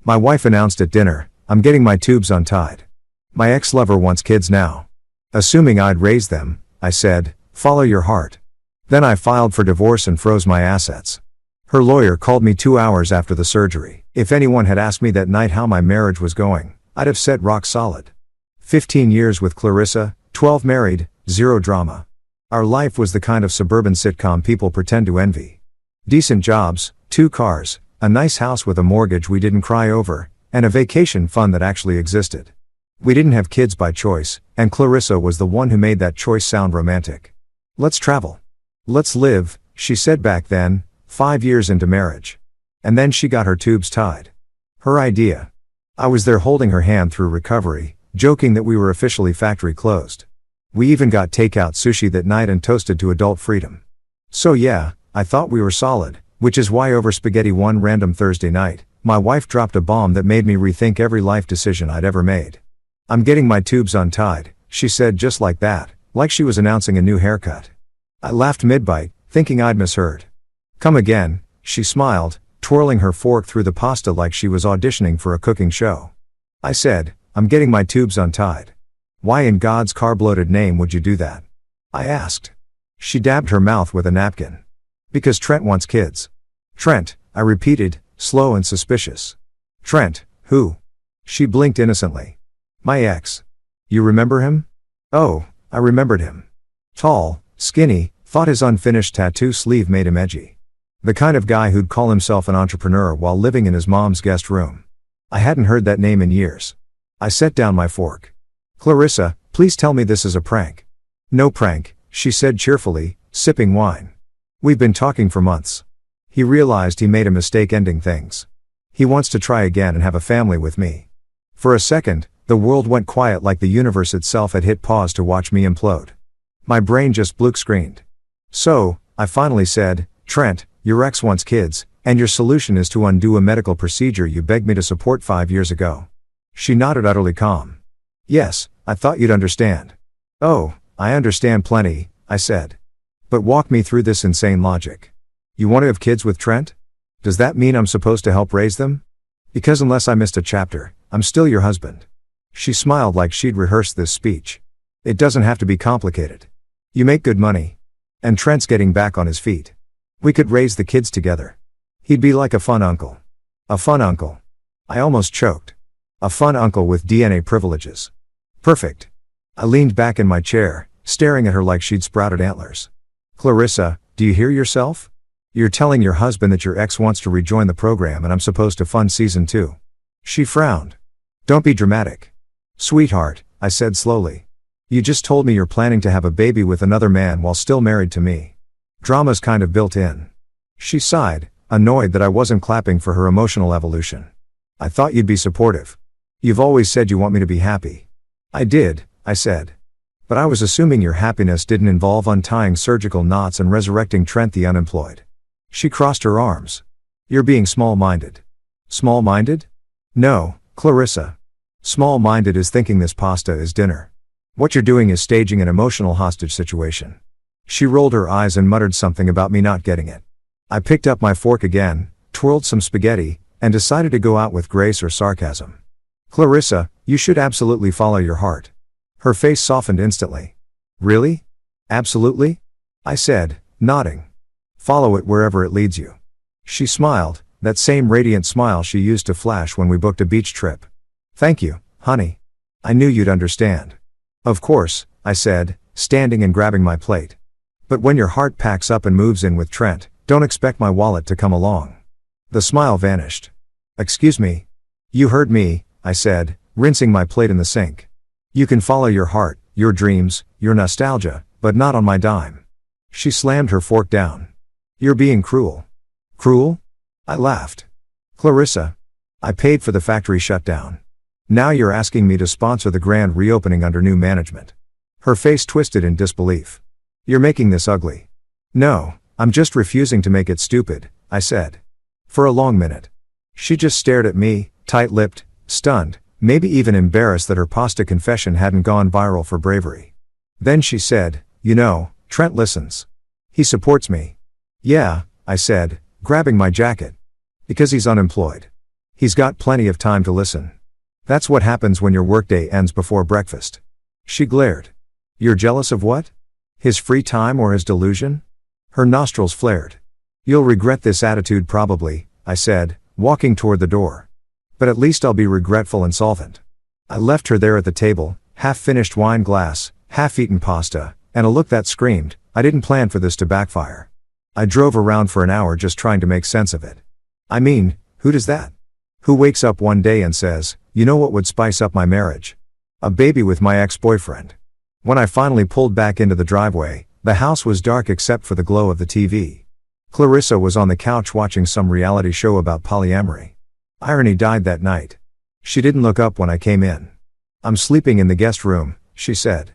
My wife announced at dinner, "I'm getting my tubes untied. My ex-lover wants kids now." Assuming I'd raise them, I said, "Follow your heart." Then I filed for divorce and froze my assets. Her lawyer called me 2 hours after the surgery. If anyone had asked me that night how my marriage was going, I'd have said rock solid. 15 years with Clarissa, 12 married, 0 drama. Our life was the kind of suburban sitcom people pretend to envy. Decent jobs, 2 cars, a nice house with a mortgage we didn't cry over, and a vacation fund that actually existed. We didn't have kids by choice, and Clarissa was the one who made that choice sound romantic. "Let's travel. Let's live," she said back then, 5 years into marriage. And then she got her tubes tied. Her idea. I was there holding her hand through recovery, joking that we were officially factory closed. We even got takeout sushi that night and toasted to adult freedom. So yeah, I thought we were solid, which is why over spaghetti one random Thursday night, my wife dropped a bomb that made me rethink every life decision I'd ever made. "I'm getting my tubes untied," she said just like that, like she was announcing a new haircut. I laughed mid-bite, thinking I'd misheard. "Come again," she smiled, twirling her fork through the pasta like she was auditioning for a cooking show. I said, "I'm getting my tubes untied." "Why in God's carb-loaded name would you do that?" I asked. She dabbed her mouth with a napkin. "Because Trent wants kids." "Trent," I repeated, slow and suspicious. "Trent, who?" She blinked innocently. "My ex. You remember him?" Oh, I remembered him. Tall, skinny, thought his unfinished tattoo sleeve made him edgy. The kind of guy who'd call himself an entrepreneur while living in his mom's guest room. I hadn't heard that name in years. I set down my fork. "Clarissa, please tell me this is a prank." "No prank," she said cheerfully, sipping wine. "We've been talking for months. He realized he made a mistake ending things. He wants to try again and have a family with me." For a second, the world went quiet like the universe itself had hit pause to watch me implode. My brain just blue-screened. "So," I finally said, "Trent, your ex wants kids, and your solution is to undo a medical procedure you begged me to support 5 years ago." She nodded, utterly calm. "Yes, I thought you'd understand." "Oh, I understand plenty," I said. "But walk me through this insane logic. You want to have kids with Trent? Does that mean I'm supposed to help raise them? Because unless I missed a chapter, I'm still your husband." She smiled like she'd rehearsed this speech. "It doesn't have to be complicated. You make good money. And Trent's getting back on his feet. We could raise the kids together. He'd be like a fun uncle." "A fun uncle." I almost choked. "A fun uncle with DNA privileges. Perfect." I leaned back in my chair, staring at her like she'd sprouted antlers. "Clarissa, do you hear yourself? You're telling your husband that your ex wants to rejoin the program and I'm supposed to fund season 2. She frowned. "Don't be dramatic." "Sweetheart," I said slowly. "You just told me you're planning to have a baby with another man while still married to me. Drama's kind of built in." She sighed, annoyed that I wasn't clapping for her emotional evolution. "I thought you'd be supportive. You've always said you want me to be happy." "I did," I said. "But I was assuming your happiness didn't involve untying surgical knots and resurrecting Trent the unemployed." She crossed her arms. "You're being small-minded." "Small-minded? No, Clarissa. Small-minded is thinking this pasta is dinner. What you're doing is staging an emotional hostage situation." She rolled her eyes and muttered something about me not getting it. I picked up my fork again, twirled some spaghetti, and decided to go out with grace or sarcasm. "Clarissa, you should absolutely follow your heart." Her face softened instantly. "Really? Absolutely?" I said, nodding. "Follow it wherever it leads you." She smiled, that same radiant smile she used to flash when we booked a beach trip. "Thank you, honey. I knew you'd understand." "Of course," I said, standing and grabbing my plate. "But when your heart packs up and moves in with Trent, don't expect my wallet to come along." The smile vanished. "Excuse me?" "You heard me," I said, rinsing my plate in the sink. "You can follow your heart, your dreams, your nostalgia, but not on my dime." She slammed her fork down. "You're being cruel." "Cruel?" I laughed. "Clarissa, I paid for the factory shutdown. Now you're asking me to sponsor the grand reopening under new management." Her face twisted in disbelief. "You're making this ugly." "No, I'm just refusing to make it stupid," I said. For a long minute. She just stared at me, tight-lipped, stunned, maybe even embarrassed that her pasta confession hadn't gone viral for bravery. Then she said, "You know, Trent listens. He supports me." "Yeah," I said, grabbing my jacket. "Because he's unemployed. He's got plenty of time to listen. That's what happens when your workday ends before breakfast. She glared. You're jealous of what? His free time or his delusion? Her nostrils flared. You'll regret this attitude probably, I said, walking toward the door. But at least I'll be regretful and solvent. I left her there at the table, half-finished wine glass, half-eaten pasta, and a look that screamed, I didn't plan for this to backfire. I drove around for an hour just trying to make sense of it. I mean, who does that? Who wakes up one day and says, you know what would spice up my marriage? A baby with my ex-boyfriend. When I finally pulled back into the driveway, the house was dark except for the glow of the TV. Clarissa was on the couch watching some reality show about polyamory. Irony died that night. She didn't look up when I came in. I'm sleeping in the guest room, she said.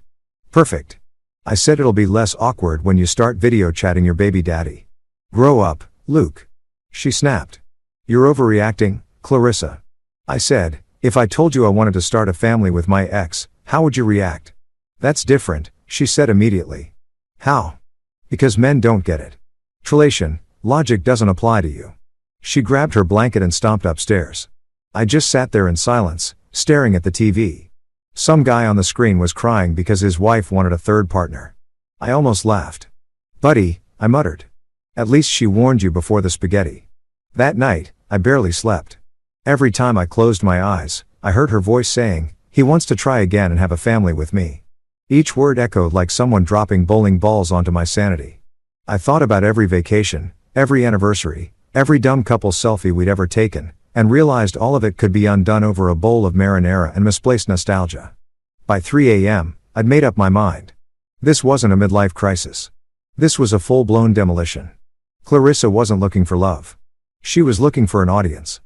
Perfect. I said it'll be less awkward when you start video chatting your baby daddy. Grow up, Luke. She snapped. You're overreacting, Clarissa. I said, if I told you I wanted to start a family with my ex, how would you react? That's different, she said immediately. How? Because men don't get it. Trelation, logic doesn't apply to you. She grabbed her blanket and stomped upstairs. I just sat there in silence, staring at the TV. Some guy on the screen was crying because his wife wanted a third partner. I almost laughed. Buddy, I muttered. At least she warned you before the spaghetti. That night, I barely slept. Every time I closed my eyes, I heard her voice saying, he wants to try again and have a family with me. Each word echoed like someone dropping bowling balls onto my sanity. I thought about every vacation, every anniversary, every dumb couple selfie we'd ever taken, and realized all of it could be undone over a bowl of marinara and misplaced nostalgia. By 3 a.m., I'd made up my mind. This wasn't a midlife crisis. This was a full-blown demolition. Clarissa wasn't looking for love. She was looking for an audience.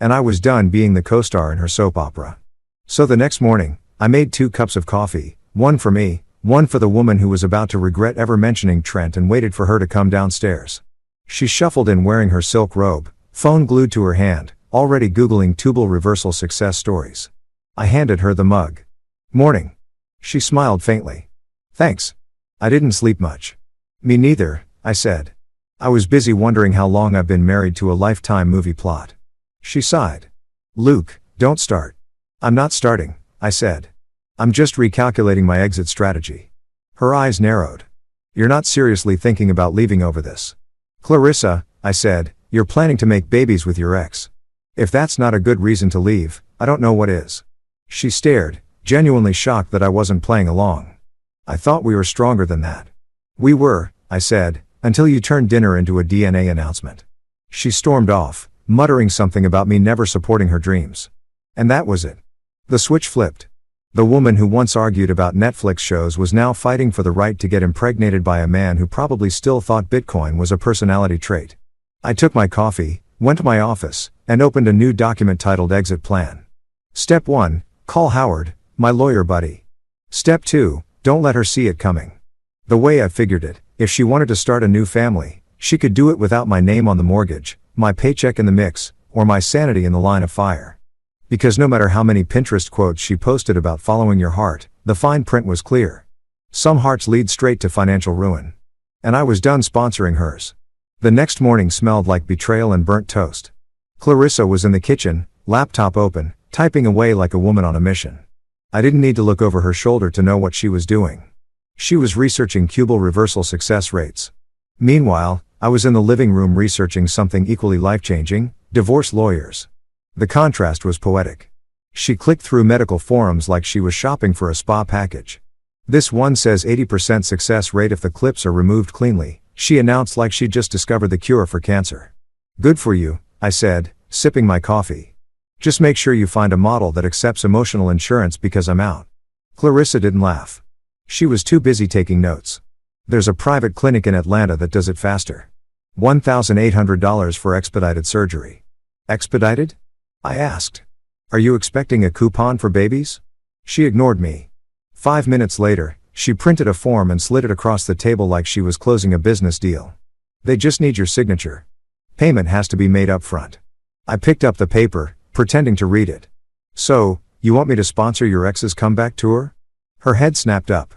And I was done being the co-star in her soap opera. So the next morning, I made 2 cups of coffee, one for me, one for the woman who was about to regret ever mentioning Trent, and waited for her to come downstairs. She shuffled in wearing her silk robe, phone glued to her hand, already Googling tubal reversal success stories. I handed her the mug. Morning. She smiled faintly. Thanks. I didn't sleep much. Me neither, I said. I was busy wondering how long I've been married to a Lifetime movie plot. She sighed. Luke, don't start. I'm not starting, I said. I'm just recalculating my exit strategy. Her eyes narrowed. You're not seriously thinking about leaving over this? Clarissa, I said, you're planning to make babies with your ex. If that's not a good reason to leave, I don't know what is. She stared, genuinely shocked that I wasn't playing along. I thought we were stronger than that. We were, I said, until you turned dinner into a DNA announcement. She stormed off, muttering something about me never supporting her dreams. And that was it. The switch flipped. The woman who once argued about Netflix shows was now fighting for the right to get impregnated by a man who probably still thought Bitcoin was a personality trait. I took my coffee, went to my office, and opened a new document titled Exit Plan. Step 1, call Howard, my lawyer buddy. Step 2, don't let her see it coming. The way I figured it, if she wanted to start a new family, she could do it without my name on the mortgage, my paycheck in the mix, or my sanity in the line of fire. Because no matter how many Pinterest quotes she posted about following your heart, the fine print was clear. Some hearts lead straight to financial ruin. And I was done sponsoring hers. The next morning smelled like betrayal and burnt toast. Clarissa was in the kitchen, laptop open, typing away like a woman on a mission. I didn't need to look over her shoulder to know what she was doing. She was researching tubal reversal success rates. Meanwhile, I was in the living room researching something equally life-changing, divorce lawyers. The contrast was poetic. She clicked through medical forums like she was shopping for a spa package. This one says 80% success rate if the clips are removed cleanly, she announced like she'd just discovered the cure for cancer. Good for you, I said, sipping my coffee. Just make sure you find a model that accepts emotional insurance because I'm out. Clarissa didn't laugh. She was too busy taking notes. There's a private clinic in Atlanta that does it faster. $1,800 for expedited surgery. Expedited? I asked. Are you expecting a coupon for babies? She ignored me. 5 minutes later, she printed a form and slid it across the table like she was closing a business deal. They just need your signature. Payment has to be made up front. I picked up the paper, pretending to read it. So, you want me to sponsor your ex's comeback tour? Her head snapped up.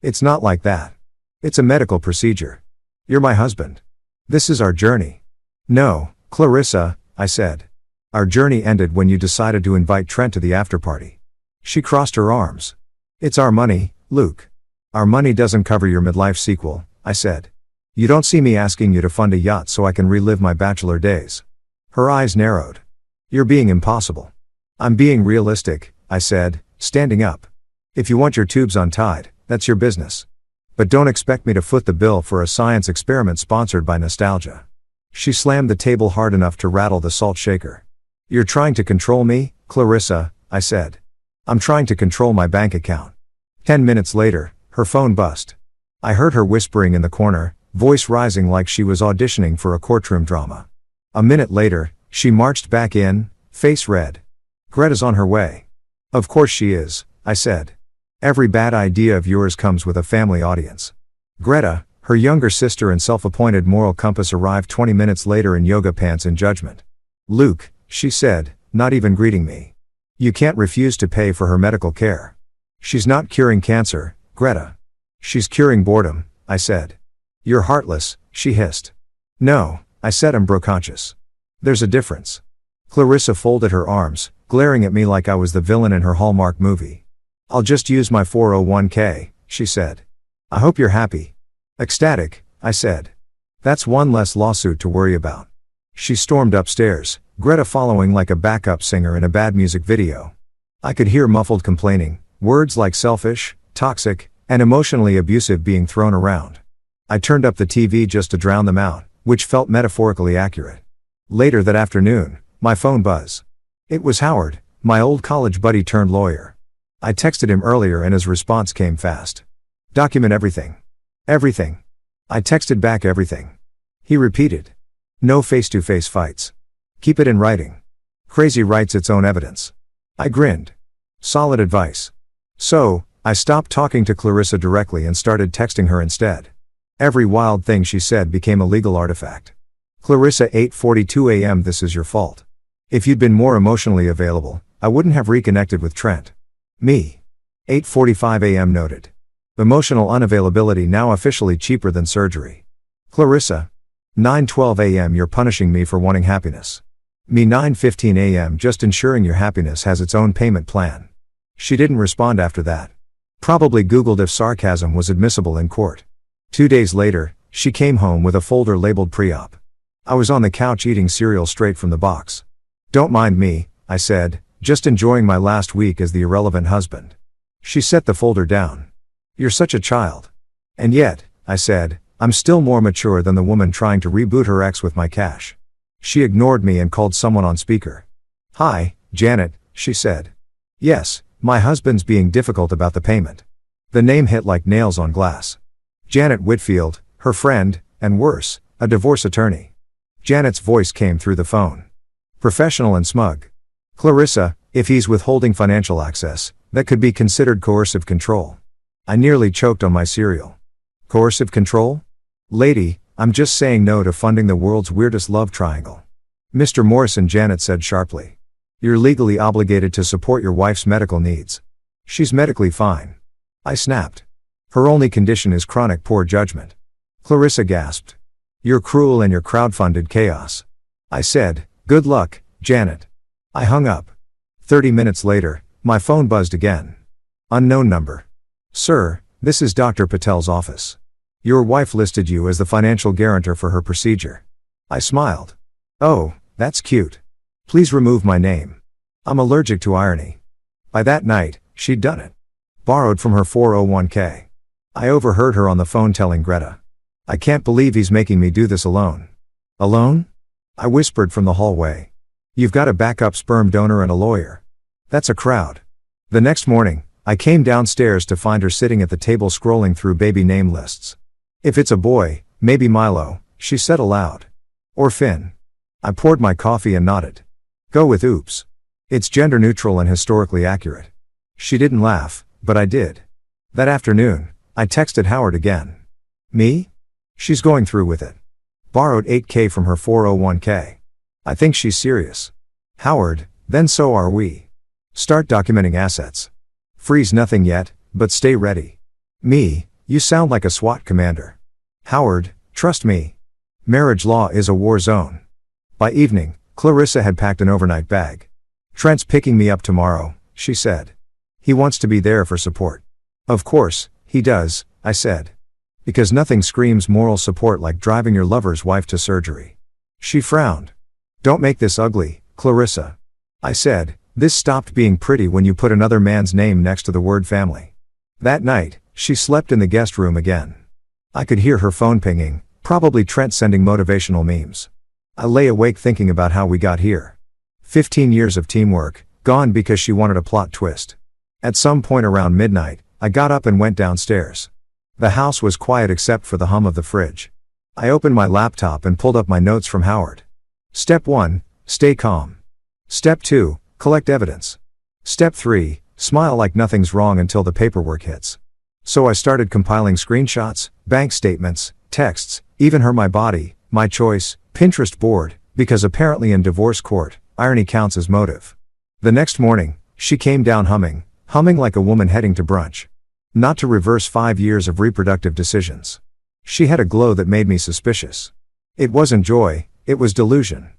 It's not like that. It's a medical procedure. You're my husband. This is our journey. No, Clarissa, I said. Our journey ended when you decided to invite Trent to the after-party. She crossed her arms. It's our money, Luke. Our money doesn't cover your midlife sequel, I said. You don't see me asking you to fund a yacht so I can relive my bachelor days. Her eyes narrowed. You're being impossible. I'm being realistic, I said, standing up. If you want your tubes untied, that's your business. But don't expect me to foot the bill for a science experiment sponsored by nostalgia. She slammed the table hard enough to rattle the salt shaker. You're trying to control me, Clarissa, I said. I'm trying to control my bank account. 10 minutes later, her phone buzzed. I heard her whispering in the corner, voice rising like she was auditioning for a courtroom drama. A minute later, she marched back in, face red. Greta's on her way. Of course she is, I said. Every bad idea of yours comes with a family audience. Greta, her younger sister and self-appointed moral compass, arrived 20 minutes later in yoga pants in judgment. Luke, she said, not even greeting me. You can't refuse to pay for her medical care. She's not curing cancer, Greta. She's curing boredom, I said. You're heartless, she hissed. No, I said, I'm bro-conscious. There's a difference. Clarissa folded her arms, glaring at me like I was the villain in her Hallmark movie. I'll just use my 401k, she said. I hope you're happy. Ecstatic, I said. That's one less lawsuit to worry about. She stormed upstairs, Greta following like a backup singer in a bad music video. I could hear muffled complaining, words like selfish, toxic, and emotionally abusive being thrown around. I turned up the TV just to drown them out, which felt metaphorically accurate. Later that afternoon, my phone buzzed. It was Howard, my old college buddy turned lawyer. I texted him earlier and his response came fast. Document everything. Everything. I texted back everything. He repeated. No face-to-face fights. Keep it in writing. Crazy writes its own evidence. I grinned. Solid advice. So, I stopped talking to Clarissa directly and started texting her instead. Every wild thing she said became a legal artifact. Clarissa, 8:42 a.m. This is your fault. If you'd been more emotionally available, I wouldn't have reconnected with Trent. Me. 8:45 a.m. Noted. Emotional unavailability now officially cheaper than surgery. Clarissa. 9:12 a.m. You're punishing me for wanting happiness. Me. 9:15 a.m. Just ensuring your happiness has its own payment plan. She didn't respond after that. Probably Googled if sarcasm was admissible in court. 2 days later, she came home with a folder labeled pre-op. I was on the couch eating cereal straight from the box. Don't mind me, I said, just enjoying my last week as the irrelevant husband. She set the folder down. You're such a child. And yet, I said, I'm still more mature than the woman trying to reboot her ex with my cash. She ignored me and called someone on speaker. Hi, Janet, she said. Yes, my husband's being difficult about the payment. The name hit like nails on glass. Janet Whitfield, her friend, and worse, a divorce attorney. Janet's voice came through the phone. Professional and smug. Clarissa, if he's withholding financial access, that could be considered coercive control. I nearly choked on my cereal. Coercive control? Lady, I'm just saying no to funding the world's weirdest love triangle. Mr. Morrison, Janet said sharply. You're legally obligated to support your wife's medical needs. She's medically fine. I snapped. Her only condition is chronic poor judgment. Clarissa gasped. You're cruel and your crowdfunded chaos. I said, good luck, Janet. I hung up. 30 minutes later, my phone buzzed again. Unknown number. Sir, this is Dr. Patel's office. Your wife listed you as the financial guarantor for her procedure. I smiled. Oh, that's cute. Please remove my name. I'm allergic to irony. By that night, she'd done it. Borrowed from her 401k. I overheard her on the phone telling Greta. I can't believe he's making me do this alone. Alone? I whispered from the hallway. You've got a backup sperm donor and a lawyer. That's a crowd. The next morning, I came downstairs to find her sitting at the table scrolling through baby name lists. If it's a boy, maybe Milo, she said aloud. Or Finn. I poured my coffee and nodded. Go with oops. It's gender neutral and historically accurate. She didn't laugh, but I did. That afternoon, I texted Howard again. Me? She's going through with it. Borrowed $8K from her 401k. I think she's serious. Howard, then so are we. Start documenting assets. Freeze nothing yet, but stay ready. Me, you sound like a SWAT commander. Howard, trust me. Marriage law is a war zone. By evening, Clarissa had packed an overnight bag. "Trent's picking me up tomorrow," she said. "He wants to be there for support." "Of course, he does," I said. Because nothing screams moral support like driving your lover's wife to surgery. She frowned. "Don't make this ugly, Clarissa." I said, "This stopped being pretty when you put another man's name next to the word family." That night, she slept in the guest room again. I could hear her phone pinging, probably Trent sending motivational memes. I lay awake thinking about how we got here. 15 years of teamwork, gone because she wanted a plot twist. At some point around midnight, I got up and went downstairs. The house was quiet except for the hum of the fridge. I opened my laptop and pulled up my notes from Howard. Step 1, stay calm. Step 2, collect evidence. Step 3, smile like nothing's wrong until the paperwork hits. So I started compiling screenshots, bank statements, texts, even my body, my choice, Pinterest board, because apparently in divorce court, irony counts as motive. The next morning, she came down humming like a woman heading to brunch. Not to reverse 5 years of reproductive decisions. She had a glow that made me suspicious. It wasn't joy, it was delusion.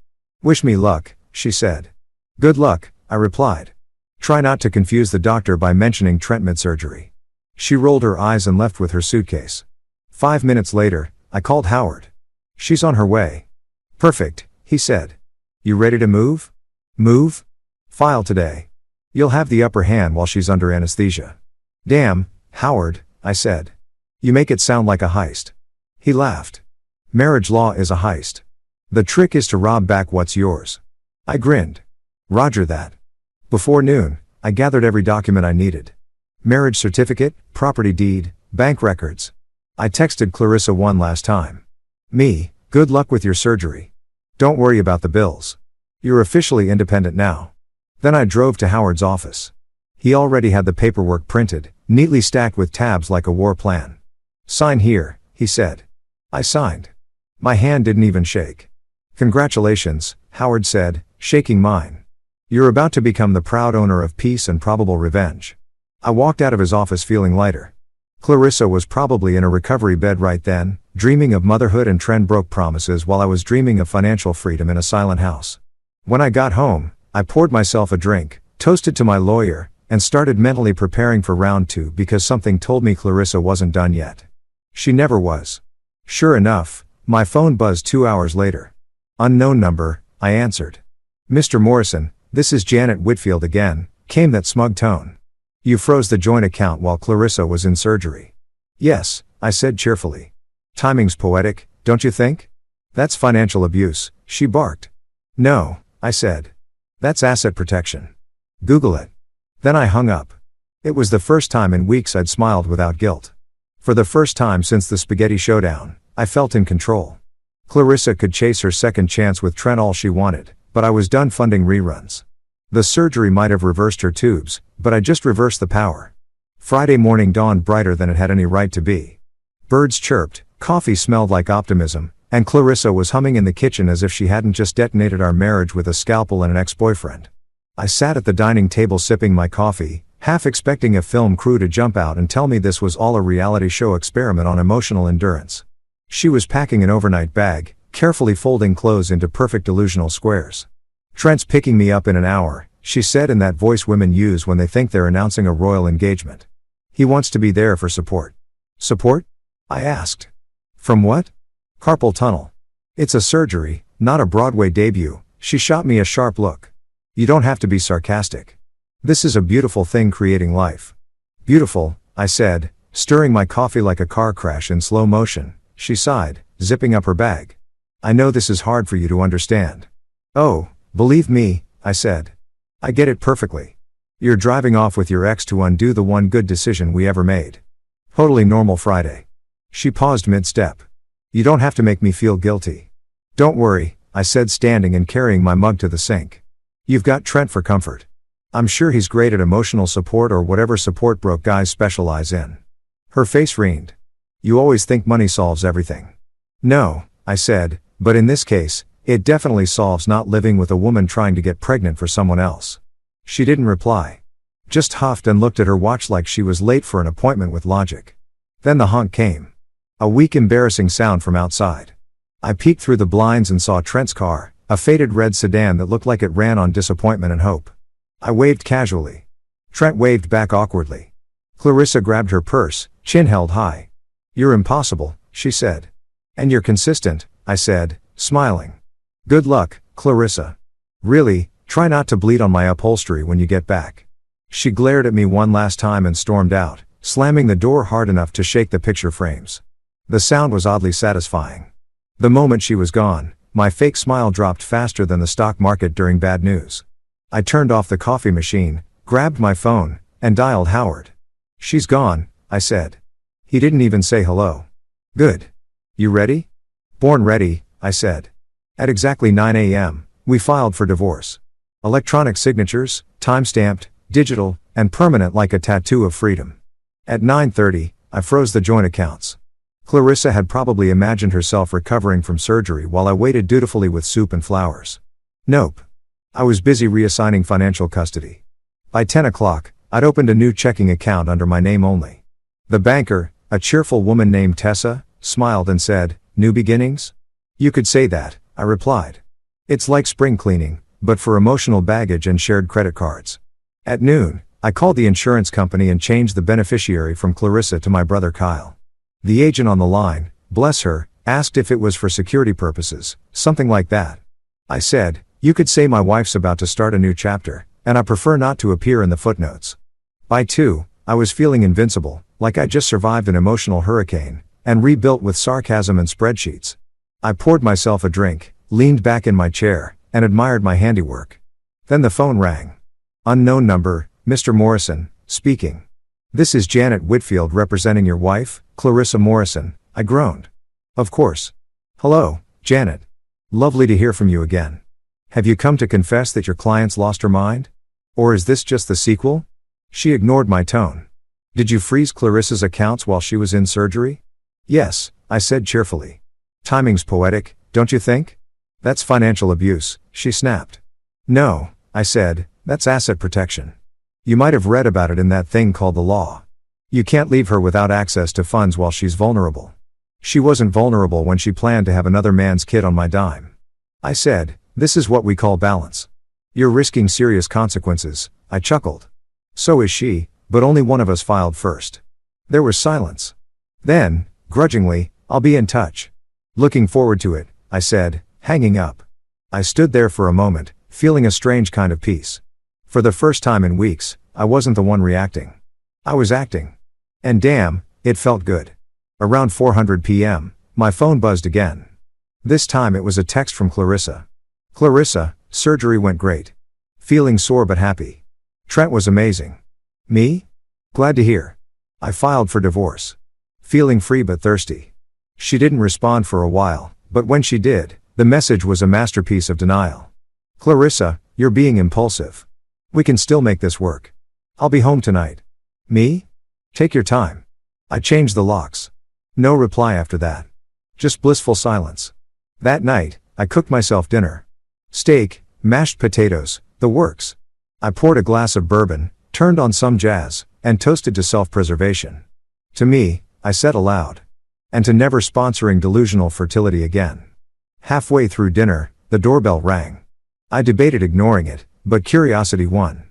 "Wish me luck," she said. "Good luck," I replied. "Try not to confuse the doctor by mentioning Trent mid-surgery." She rolled her eyes and left with her suitcase. 5 minutes later, I called Howard. "She's on her way." "Perfect," he said. "You ready to move?" "Move?" "File today. You'll have the upper hand while she's under anesthesia." "Damn, Howard," I said. "You make it sound like a heist." He laughed. "Marriage law is a heist. The trick is to rob back what's yours." I grinned. "Roger that." Before noon, I gathered every document I needed. Marriage certificate, property deed, bank records. I texted Clarissa one last time. "Me, good luck with your surgery. Don't worry about the bills. You're officially independent now." Then I drove to Howard's office. He already had the paperwork printed, neatly stacked with tabs like a war plan. "Sign here," he said. I signed. My hand didn't even shake. "Congratulations," Howard said, shaking mine. "You're about to become the proud owner of peace and probable revenge." I walked out of his office feeling lighter. Clarissa was probably in a recovery bed right then, dreaming of motherhood and Trent broke promises while I was dreaming of financial freedom in a silent house. When I got home, I poured myself a drink, toasted to my lawyer, and started mentally preparing for round 2 because something told me Clarissa wasn't done yet. She never was. Sure enough, my phone buzzed 2 hours later. "Unknown number," I answered. "Mr. Morrison, this is Janet Whitfield again," came that smug tone. "You froze the joint account while Clarissa was in surgery." "Yes," I said cheerfully. "Timing's poetic, don't you think?" "That's financial abuse," she barked. "No," I said. "That's asset protection. Google it." Then I hung up. It was the first time in weeks I'd smiled without guilt. For the first time since the spaghetti showdown, I felt in control. Clarissa could chase her second chance with Trent all she wanted, but I was done funding reruns. The surgery might have reversed her tubes, but I just reversed the power. Friday morning dawned brighter than it had any right to be. Birds chirped, coffee smelled like optimism, and Clarissa was humming in the kitchen as if she hadn't just detonated our marriage with a scalpel and an ex-boyfriend. I sat at the dining table sipping my coffee, half expecting a film crew to jump out and tell me this was all a reality show experiment on emotional endurance. She was packing an overnight bag, carefully folding clothes into perfect delusional squares. "Trent's picking me up in an hour," she said in that voice women use when they think they're announcing a royal engagement. "He wants to be there for support." "Support?" I asked. "From what?" "Carpal tunnel. It's a surgery, not a Broadway debut." She shot me a sharp look. "You don't have to be sarcastic. This is a beautiful thing creating life." "Beautiful," I said, stirring my coffee like a car crash in slow motion. She sighed, zipping up her bag. "I know this is hard for you to understand." "Oh, believe me," I said. "I get it perfectly. You're driving off with your ex to undo the one good decision we ever made. Totally normal Friday." She paused mid-step. "You don't have to make me feel guilty." "Don't worry," I said, standing and carrying my mug to the sink. "You've got Trent for comfort. I'm sure he's great at emotional support or whatever support broke guys specialize in." Her face wrinkled. "You always think money solves everything." "No," I said, "but in this case, it definitely solves not living with a woman trying to get pregnant for someone else." She didn't reply. Just huffed and looked at her watch like she was late for an appointment with logic. Then the honk came. A weak embarrassing sound from outside. I peeked through the blinds and saw Trent's car, A faded red sedan that looked like it ran on disappointment and hope. I waved casually. Trent waved back awkwardly. Clarissa grabbed her purse, chin held high. "You're impossible," she said. "And you're consistent," I said, smiling. "Good luck, Clarissa. Really, try not to bleed on my upholstery when you get back." She glared at me one last time and stormed out, slamming the door hard enough to shake the picture frames. The sound was oddly satisfying. The moment she was gone, my fake smile dropped faster than the stock market during bad news. I turned off the coffee machine, grabbed my phone, and dialed Howard. "She's gone," I said. He didn't even say hello. "Good. You ready?" "Born ready," I said. At exactly 9 a.m., we filed for divorce. Electronic signatures, time-stamped, digital, and permanent like a tattoo of freedom. At 9:30, I froze the joint accounts. Clarissa had probably imagined herself recovering from surgery while I waited dutifully with soup and flowers. Nope. I was busy reassigning financial custody. By 10 o'clock, I'd opened a new checking account under my name only. The banker, a cheerful woman named Tessa, smiled and said, "New beginnings?" "You could say that," I replied. "It's like spring cleaning, but for emotional baggage and shared credit cards." At noon, I called the insurance company and changed the beneficiary from Clarissa to my brother Kyle. The agent on the line, bless her, asked if it was for security purposes, something like that. I said, "You could say my wife's about to start a new chapter, and I prefer not to appear in the footnotes." By 2, I was feeling invincible, like I just survived an emotional hurricane, and rebuilt with sarcasm and spreadsheets. I poured myself a drink, leaned back in my chair, and admired my handiwork. Then the phone rang. "Unknown number, Mr. Morrison, speaking. This is Janet Whitfield representing your wife, Clarissa Morrison," I groaned. "Of course. Hello, Janet. Lovely to hear from you again. Have you come to confess that your client's lost her mind? Or is this just the sequel?" She ignored my tone. "Did you freeze Clarissa's accounts while she was in surgery?" "Yes," I said cheerfully. "Timing's poetic, don't you think?" "That's financial abuse," she snapped. "No," I said, "that's asset protection. You might have read about it in that thing called the law. You can't leave her without access to funds while she's vulnerable." "She wasn't vulnerable when she planned to have another man's kid on my dime." I said, "This is what we call balance. You're risking serious consequences," I chuckled. "So is she, but only one of us filed first." There was silence. Then, grudgingly, "I'll be in touch." "Looking forward to it," I said, hanging up. I stood there for a moment, feeling a strange kind of peace. For the first time in weeks, I wasn't the one reacting. I was acting. And damn, it felt good. Around 4:00 p.m., my phone buzzed again. This time it was a text from Clarissa. "Clarissa, surgery went great. Feeling sore but happy. Trent was amazing. Me? Glad to hear. I filed for divorce. Feeling free but thirsty." She didn't respond for a while, but when she did, the message was a masterpiece of denial. "Clarissa, you're being impulsive. We can still make this work. I'll be home tonight." "Me? Take your time." I changed the locks. No reply after that. Just blissful silence. That night, I cooked myself dinner. Steak, mashed potatoes, the works. I poured a glass of bourbon, turned on some jazz, and toasted to self-preservation. To me, I said aloud. And to never sponsoring delusional fertility again. Halfway through dinner, the doorbell rang. I debated ignoring it, but curiosity won.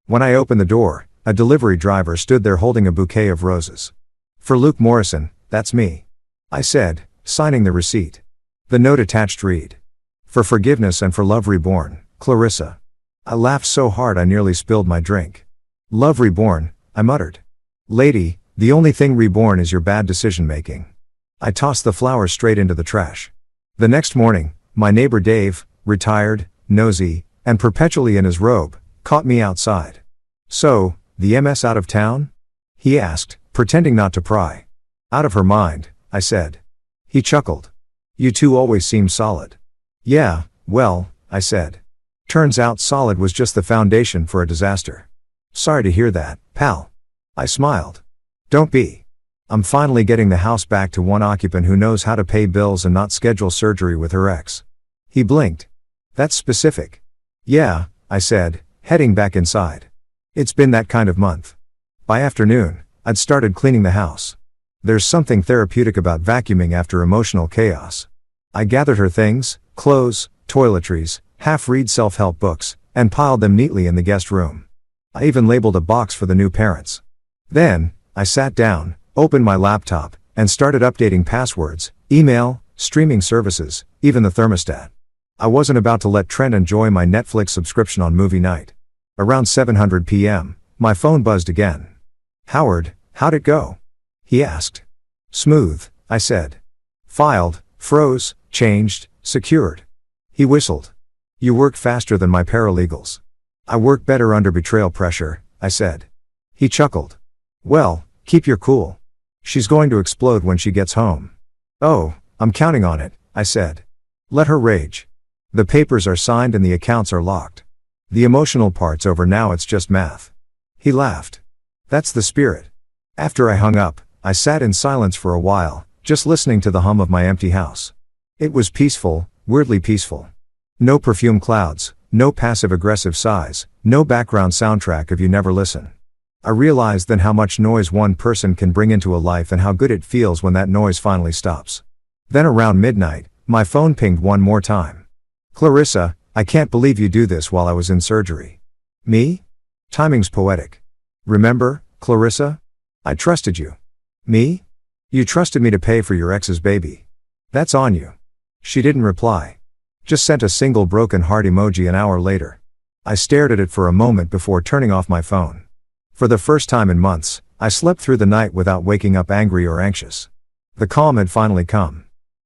When I opened the door, a delivery driver stood there holding a bouquet of roses. "For Luke Morrison, that's me," I said, signing the receipt. The note attached read, "For forgiveness and for love reborn, Clarissa." I laughed so hard I nearly spilled my drink. "Love reborn," I muttered. "Lady, the only thing reborn is your bad decision-making." I tossed the flowers straight into the trash. The next morning, my neighbor Dave, retired, nosy, and perpetually in his robe, caught me outside. "So, the MS out of town?" he asked, pretending not to pry. "Out of her mind," I said. He chuckled. "You two always seem solid." "Yeah, well," I said. "Turns out solid was just the foundation for a disaster." "Sorry to hear that, pal." I smiled. "Don't be. I'm finally getting the house back to one occupant who knows how to pay bills and not schedule surgery with her ex." He blinked. "That's specific." "Yeah," I said, heading back inside. It's been that kind of month. By afternoon, I'd started cleaning the house. There's something therapeutic about vacuuming after emotional chaos. I gathered her things, clothes, toiletries, half-read self-help books, and piled them neatly in the guest room. I even labeled a box for the new parents. Then, I sat down, opened my laptop, and started updating passwords, email, streaming services, even the thermostat. I wasn't about to let Trent enjoy my Netflix subscription on movie night. Around 7:00 p.m., my phone buzzed again. "Howard, how'd it go?" he asked. "Smooth," I said. "Filed, froze, changed, secured." He whistled. "You work faster than my paralegals." "I work better under betrayal pressure," I said. He chuckled. "Well, keep your cool. She's going to explode when she gets home." "Oh, I'm counting on it," I said. "Let her rage. The papers are signed and the accounts are locked. The emotional part's over now, it's just math." He laughed. "That's the spirit." After I hung up, I sat in silence for a while, just listening to the hum of my empty house. It was peaceful, weirdly peaceful. No perfume clouds, no passive-aggressive sighs, no background soundtrack of You Never Listen. I realized then how much noise one person can bring into a life and how good it feels when that noise finally stops. Then around midnight, my phone pinged one more time. "Clarissa, I can't believe you do this while I was in surgery." "Me? Timing's poetic. Remember, Clarissa? I trusted you." "Me? You trusted me to pay for your ex's baby. That's on you." She didn't reply. Just sent a single broken heart emoji an hour later. I stared at it for a moment before turning off my phone. For the first time in months, I slept through the night without waking up angry or anxious. The calm had finally come.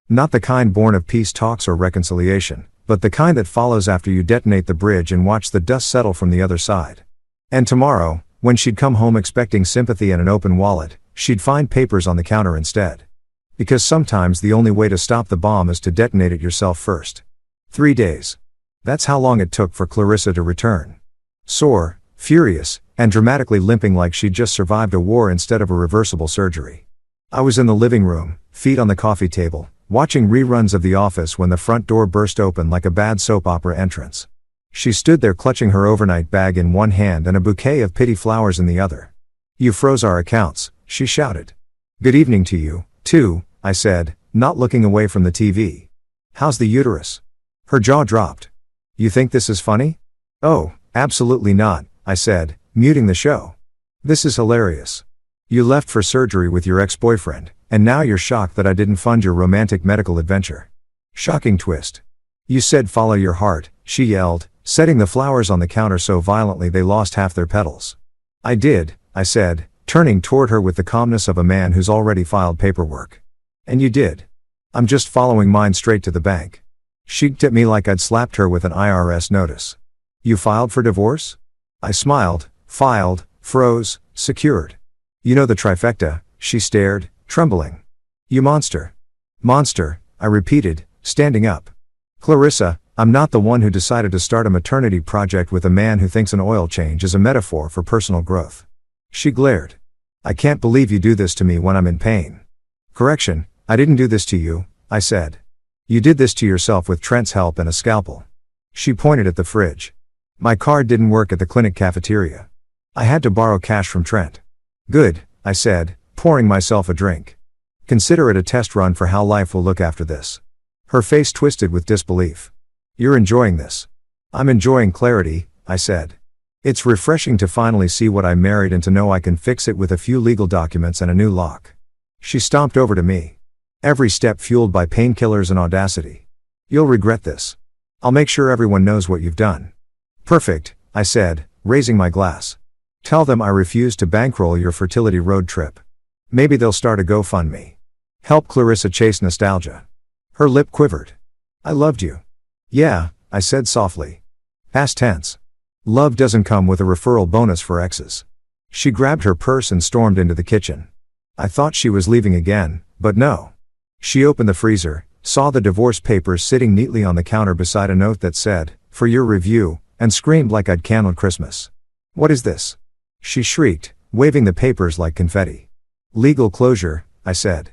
Not the kind born of peace talks or reconciliation, but the kind that follows after you detonate the bridge and watch the dust settle from the other side. And tomorrow, when she'd come home expecting sympathy and an open wallet, she'd find papers on the counter instead. Because sometimes the only way to stop the bomb is to detonate it yourself first. 3 days. That's how long it took for Clarissa to return. Sore, furious, and dramatically limping like she'd just survived a war instead of a reversible surgery. I was in the living room, feet on the coffee table, watching reruns of The Office when the front door burst open like a bad soap opera entrance. She stood there clutching her overnight bag in one hand and a bouquet of pity flowers in the other. "You froze our accounts," she shouted. "Good evening to you, too," I said, not looking away from the TV. "How's the uterus?" Her jaw dropped. "You think this is funny?" "Oh, absolutely not," I said, muting the show. "This is hilarious. You left for surgery with your ex-boyfriend, and now you're shocked that I didn't fund your romantic medical adventure. Shocking twist. You said follow your heart," she yelled, setting the flowers on the counter so violently they lost half their petals. "I did," I said, turning toward her with the calmness of a man who's already filed paperwork. "And you did." "I'm just following mine straight to the bank." She looked at me like I'd slapped her with an IRS notice. "You filed for divorce?" I smiled. "Filed, froze, secured. You know the trifecta," she stared, trembling. "You monster." "Monster," I repeated, standing up. "Clarissa, I'm not the one who decided to start a maternity project with a man who thinks an oil change is a metaphor for personal growth." She glared. "I can't believe you do this to me when I'm in pain." "Correction, I didn't do this to you," I said. "You did this to yourself with Trent's help and a scalpel." She pointed at the fridge. "My card didn't work at the clinic cafeteria. I had to borrow cash from Trent." "Good," I said, pouring myself a drink. "Consider it a test run for how life will look after this." Her face twisted with disbelief. "You're enjoying this?" "I'm enjoying clarity," I said. "It's refreshing to finally see what I married and to know I can fix it with a few legal documents and a new lock." She stomped over to me. Every step fueled by painkillers and audacity. "You'll regret this. I'll make sure everyone knows what you've done." "Perfect," I said, raising my glass. "Tell them I refuse to bankroll your fertility road trip. Maybe they'll start a GoFundMe. Help Clarissa chase nostalgia." Her lip quivered. "I loved you." "Yeah," I said softly. Past tense. Love doesn't come with a referral bonus for exes. She grabbed her purse and stormed into the kitchen. I thought she was leaving again, but no. She opened the freezer, saw the divorce papers sitting neatly on the counter beside a note that said, "For your review," and screamed like I'd candled Christmas. "What is this?" she shrieked, waving the papers like confetti. "Legal closure," I said.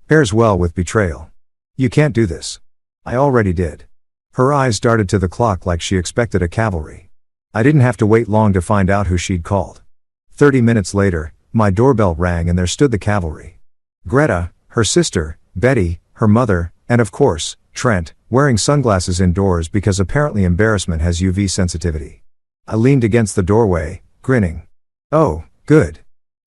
"Pairs well with betrayal. You can't do this." "I already did." Her eyes darted to the clock like she expected a cavalry. I didn't have to wait long to find out who she'd called. 30 minutes later, my doorbell rang and there stood the cavalry. Greta, her sister, Betty, her mother, and of course, Trent, Wearing sunglasses indoors because apparently embarrassment has UV sensitivity. I leaned against the doorway, grinning. Oh, good.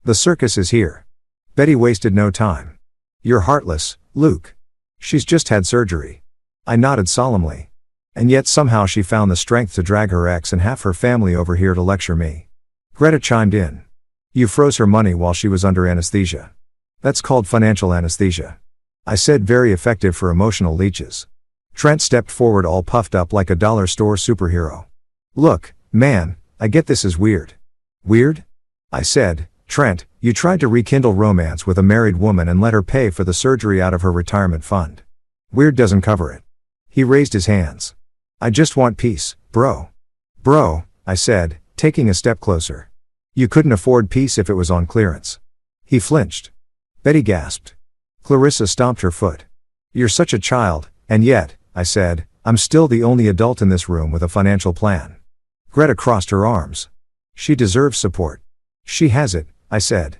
The circus is here. Betty wasted no time. You're heartless, Luke. She's just had surgery. I nodded solemnly. And yet somehow she found the strength to drag her ex and half her family over here to lecture me. Greta chimed in. You froze her money while she was under anesthesia. That's called financial anesthesia. I said, very effective for emotional leeches. Trent stepped forward all puffed up like a dollar store superhero. Look, man, I get this is weird. Weird? I said, Trent, you tried to rekindle romance with a married woman and let her pay for the surgery out of her retirement fund. Weird doesn't cover it. He raised his hands. I just want peace, bro. Bro, I said, taking a step closer. You couldn't afford peace if it was on clearance. He flinched. Betty gasped. Clarissa stomped her foot. You're such a child, and yet, I said, I'm still the only adult in this room with a financial plan. Greta crossed her arms. She deserves support. She has it, I said.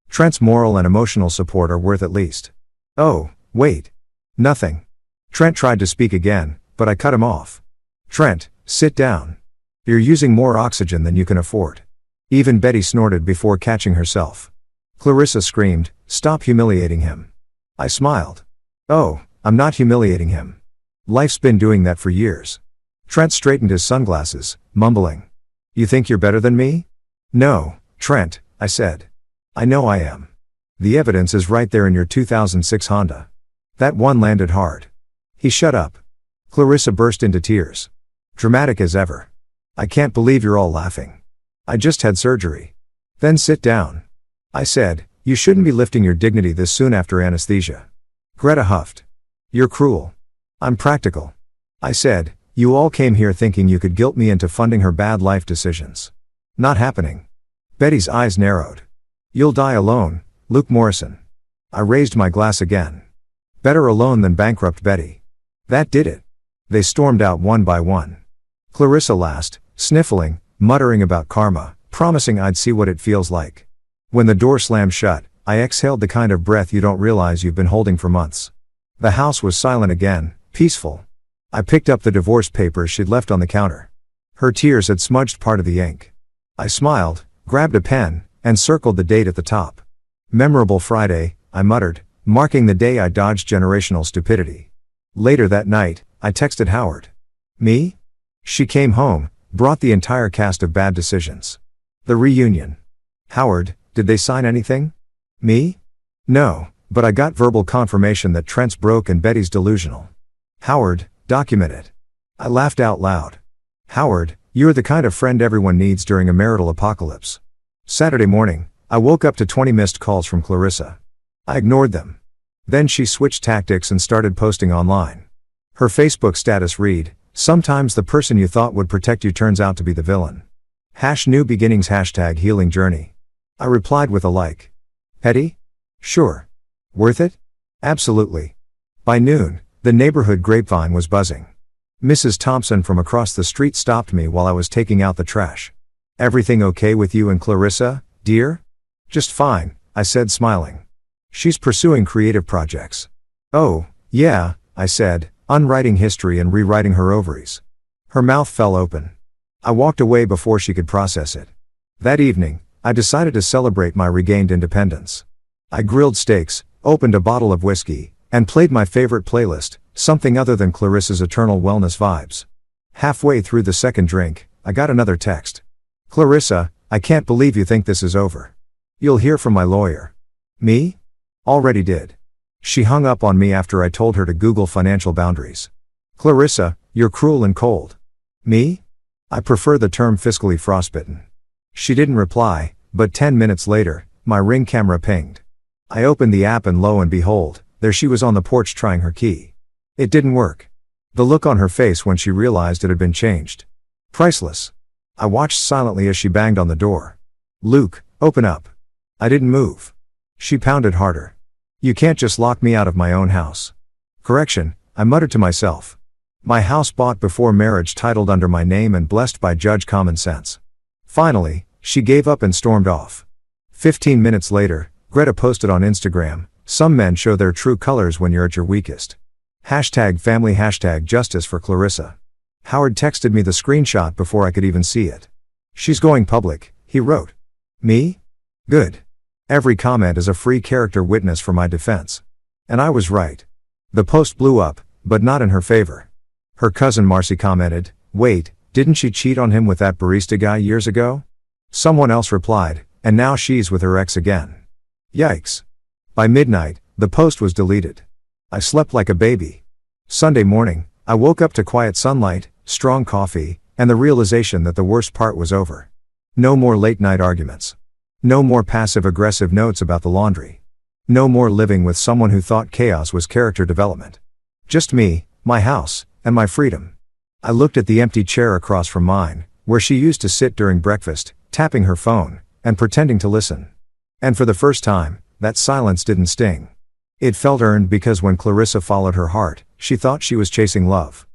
Trent's moral and emotional support are worth at least. Oh, wait. Nothing. Trent tried to speak again, but I cut him off. Trent, sit down. You're using more oxygen than you can afford. Even Betty snorted before catching herself. Clarissa screamed, stop humiliating him. I smiled. Oh, I'm not humiliating him. Life's been doing that for years. Trent straightened his sunglasses, mumbling. You think you're better than me? No, Trent, I said. I know I am. The evidence is right there in your 2006 Honda. That one landed hard. He shut up. Clarissa burst into tears. Dramatic as ever. I can't believe you're all laughing. I just had surgery. Then sit down. I said, you shouldn't be lifting your dignity this soon after anesthesia. Greta huffed. You're cruel. I'm practical. I said, you all came here thinking you could guilt me into funding her bad life decisions. Not happening. Betty's eyes narrowed. You'll die alone, Luke Morrison. I raised my glass again. Better alone than bankrupt Betty. That did it. They stormed out one by one. Clarissa last, sniffling, muttering about karma, promising I'd see what it feels like. When the door slammed shut, I exhaled the kind of breath you don't realize you've been holding for months. The house was silent again, peaceful. I picked up the divorce papers she'd left on the counter. Her tears had smudged part of the ink. I smiled, grabbed a pen, and circled the date at the top. Memorable Friday, I muttered, marking the day I dodged generational stupidity. Later that night, I texted Howard. Me? She came home, brought the entire cast of bad decisions. The reunion. Howard, did they sign anything? Me? No, but I got verbal confirmation that Trent's broke and Betty's delusional. Howard, document it. I laughed out loud. Howard, you're the kind of friend everyone needs during a marital apocalypse. Saturday morning, I woke up to 20 missed calls from Clarissa. I ignored them. Then she switched tactics and started posting online. Her Facebook status read, sometimes the person you thought would protect you turns out to be the villain. #new beginnings #healing journey. I replied with a like. Petty? Sure. Worth it? Absolutely. By noon, the neighborhood grapevine was buzzing. Mrs. Thompson from across the street stopped me while I was taking out the trash. Everything okay with you and Clarissa, dear? Just fine, I said smiling. She's pursuing creative projects. Oh, yeah, I said, unwriting history and rewriting her ovaries. Her mouth fell open. I walked away before she could process it. That evening, I decided to celebrate my regained independence. I grilled steaks, opened a bottle of whiskey, and played my favorite playlist, something other than Clarissa's eternal wellness vibes. Halfway through the second drink, I got another text. Clarissa, I can't believe you think this is over. You'll hear from my lawyer. Me? Already did. She hung up on me after I told her to Google financial boundaries. Clarissa, you're cruel and cold. Me? I prefer the term fiscally frostbitten. She didn't reply, but 10 minutes later, my Ring camera pinged. I opened the app and lo and behold, there she was on the porch trying her key. It didn't work. The look on her face when she realized it had been changed. Priceless. I watched silently as she banged on the door. Luke, open up. I didn't move. She pounded harder. You can't just lock me out of my own house. Correction, I muttered to myself. My house bought before marriage, titled under my name and blessed by Judge Common Sense. Finally, she gave up and stormed off. 15 minutes later, Greta posted on Instagram, some men show their true colors when you're at your weakest. #family #justice for Clarissa. Howard texted me the screenshot before I could even see it. She's going public, he wrote. Me? Good. Every comment is a free character witness for my defense. And I was right. The post blew up, but not in her favor. Her cousin Marcy commented, "Wait, didn't she cheat on him with that barista guy years ago?" Someone else replied, "And now she's with her ex again." Yikes. By midnight, the post was deleted. I slept like a baby. Sunday morning, I woke up to quiet sunlight, strong coffee, and the realization that the worst part was over. No more late-night arguments. No more passive-aggressive notes about the laundry. No more living with someone who thought chaos was character development. Just me, my house, and my freedom. I looked at the empty chair across from mine, where she used to sit during breakfast, tapping her phone, and pretending to listen. And for the first time, that silence didn't sting. It felt earned because when Clarissa followed her heart, she thought she was chasing love.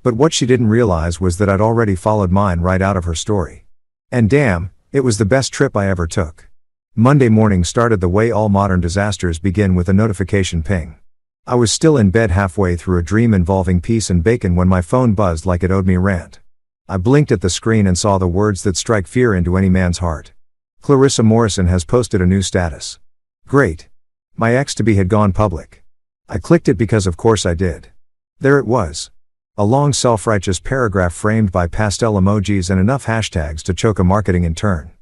But what she didn't realize was that I'd already followed mine right out of her story. And damn, it was the best trip I ever took. Monday morning started the way all modern disasters begin, with a notification ping. I was still in bed halfway through a dream involving peace and bacon when my phone buzzed like it owed me a rant. I blinked at the screen and saw the words that strike fear into any man's heart. Clarissa Morrison has posted a new status. Great. My ex-to-be had gone public. I clicked it because of course I did. There it was. A long self-righteous paragraph framed by pastel emojis and enough hashtags to choke a marketing intern.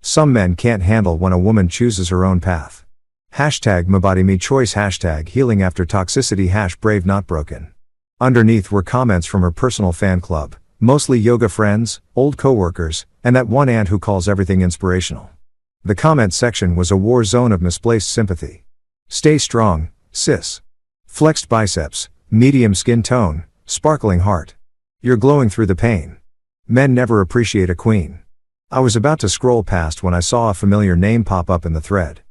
Some men can't handle when a woman chooses her own path. #MaBodyMe choice #healing after toxicity #brave not broken. Underneath were comments from her personal fan club, mostly yoga friends, old coworkers, and that one aunt who calls everything inspirational. The comment section was a war zone of misplaced sympathy. Stay strong, sis. Flexed biceps, medium skin tone, sparkling heart. You're glowing through the pain. Men never appreciate a queen. I was about to scroll past when I saw a familiar name pop up in the thread.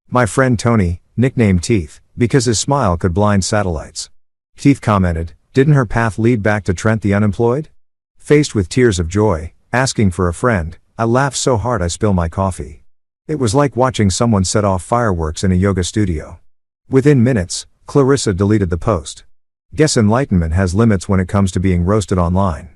My friend Tony, nicknamed Teeth, because his smile could blind satellites. Teeth commented, "Didn't her path lead back to Trent the unemployed?" Faced with tears of joy, asking for a friend, I laughed so hard I spilled my coffee. It was like watching someone set off fireworks in a yoga studio. Within minutes, Clarissa deleted the post. Guess enlightenment has limits when it comes to being roasted online.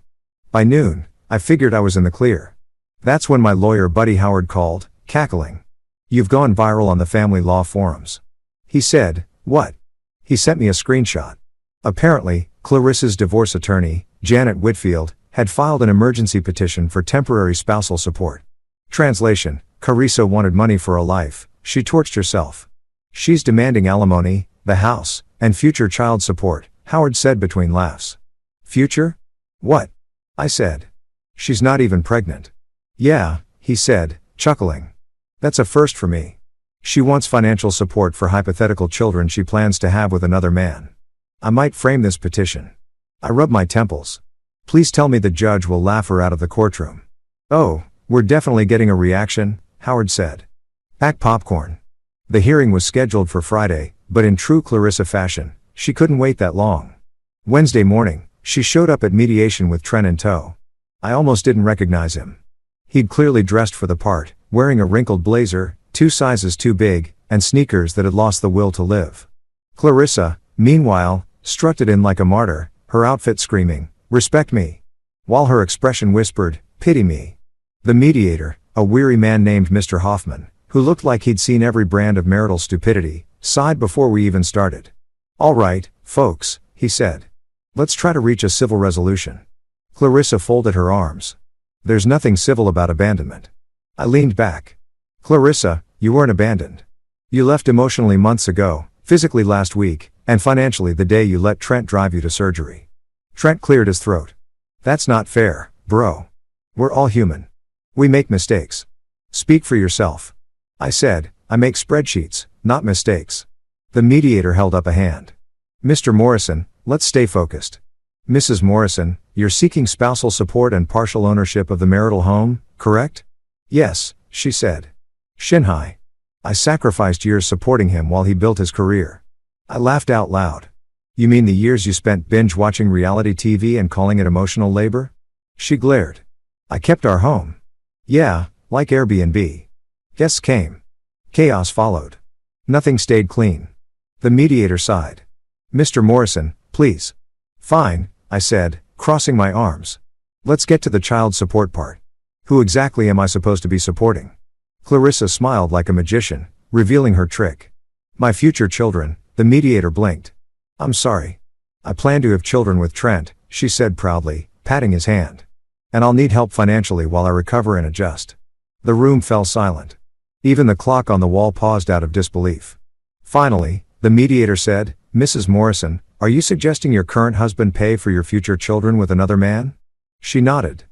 By noon, I figured I was in the clear. That's when my lawyer buddy Howard called, cackling. "You've gone viral on the family law forums." He said, "What?" He sent me a screenshot. Apparently, Clarissa's divorce attorney, Janet Whitfield, had filed an emergency petition for temporary spousal support. Translation: Clarissa wanted money for a life, she torched herself. She's demanding alimony, the house, and future child support, Howard said between laughs. Future? What? I said. She's not even pregnant. Yeah, he said, chuckling. That's a first for me. She wants financial support for hypothetical children she plans to have with another man. I might frame this petition. I rub my temples. Please tell me the judge will laugh her out of the courtroom. Oh, we're definitely getting a reaction, Howard said. Pack popcorn. The hearing was scheduled for Friday, but in true Clarissa fashion, she couldn't wait that long. Wednesday morning, she showed up at mediation with Trent in tow. I almost didn't recognize him. He'd clearly dressed for the part, wearing a wrinkled blazer, 2 sizes too big, and sneakers that had lost the will to live. Clarissa, meanwhile, strutted in like a martyr, her outfit screaming, "Respect me," while her expression whispered, "Pity me." The mediator, a weary man named Mr. Hoffman, who looked like he'd seen every brand of marital stupidity, sighed before we even started. "All right, folks," he said. "Let's try to reach a civil resolution." Clarissa folded her arms. There's nothing civil about abandonment. I leaned back. Clarissa, you weren't abandoned. You left emotionally months ago, physically last week, and financially the day you let Trent drive you to surgery. Trent cleared his throat. That's not fair, bro. We're all human. We make mistakes. Speak for yourself. I said, I make spreadsheets, not mistakes. The mediator held up a hand. Mr. Morrison, let's stay focused. Mrs. Morrison, you're seeking spousal support and partial ownership of the marital home, correct? Yes, she said. Shinhai. I sacrificed years supporting him while he built his career. I laughed out loud. You mean the years you spent binge-watching reality TV and calling it emotional labor? She glared. I kept our home. Yeah, like Airbnb. Guests came. Chaos followed. Nothing stayed clean. The mediator sighed. Mr. Morrison, Please. Fine, I said, crossing my arms. Let's get to the child support part. Who exactly am I supposed to be supporting? Clarissa smiled like a magician, revealing her trick. My future children. The mediator blinked. I'm sorry. I plan to have children with Trent, she said proudly, patting his hand. And I'll need help financially while I recover and adjust. The room fell silent. Even the clock on the wall paused out of disbelief. Finally, the mediator said, Mrs. Morrison, are you suggesting your current husband pay for your future children with another man? She nodded.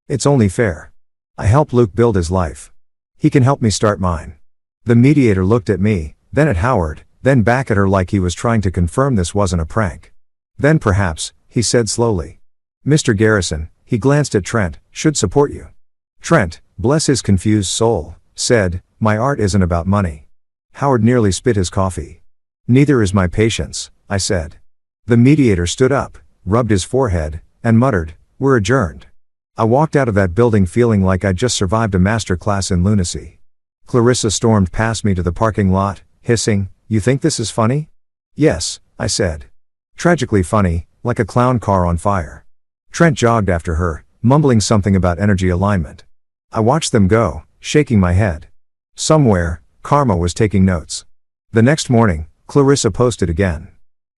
It's only fair. I help Luke build his life. He can help me start mine. The mediator looked at me, then at Howard, then back at her like he was trying to confirm this wasn't a prank. Then perhaps, he said slowly. Mr. Garrison, he glanced at Trent, should support you. Trent, bless his confused soul, said, my art isn't about money. Howard nearly spit his coffee. Neither is my patience, I said. The mediator stood up, rubbed his forehead, and muttered, we're adjourned. I walked out of that building feeling like I'd just survived a master class in lunacy. Clarissa stormed past me to the parking lot, hissing, you think this is funny? Yes, I said. Tragically funny, like a clown car on fire. Trent jogged after her, mumbling something about energy alignment. I watched them go, shaking my head. Somewhere, Karma was taking notes. The next morning, Clarissa posted again.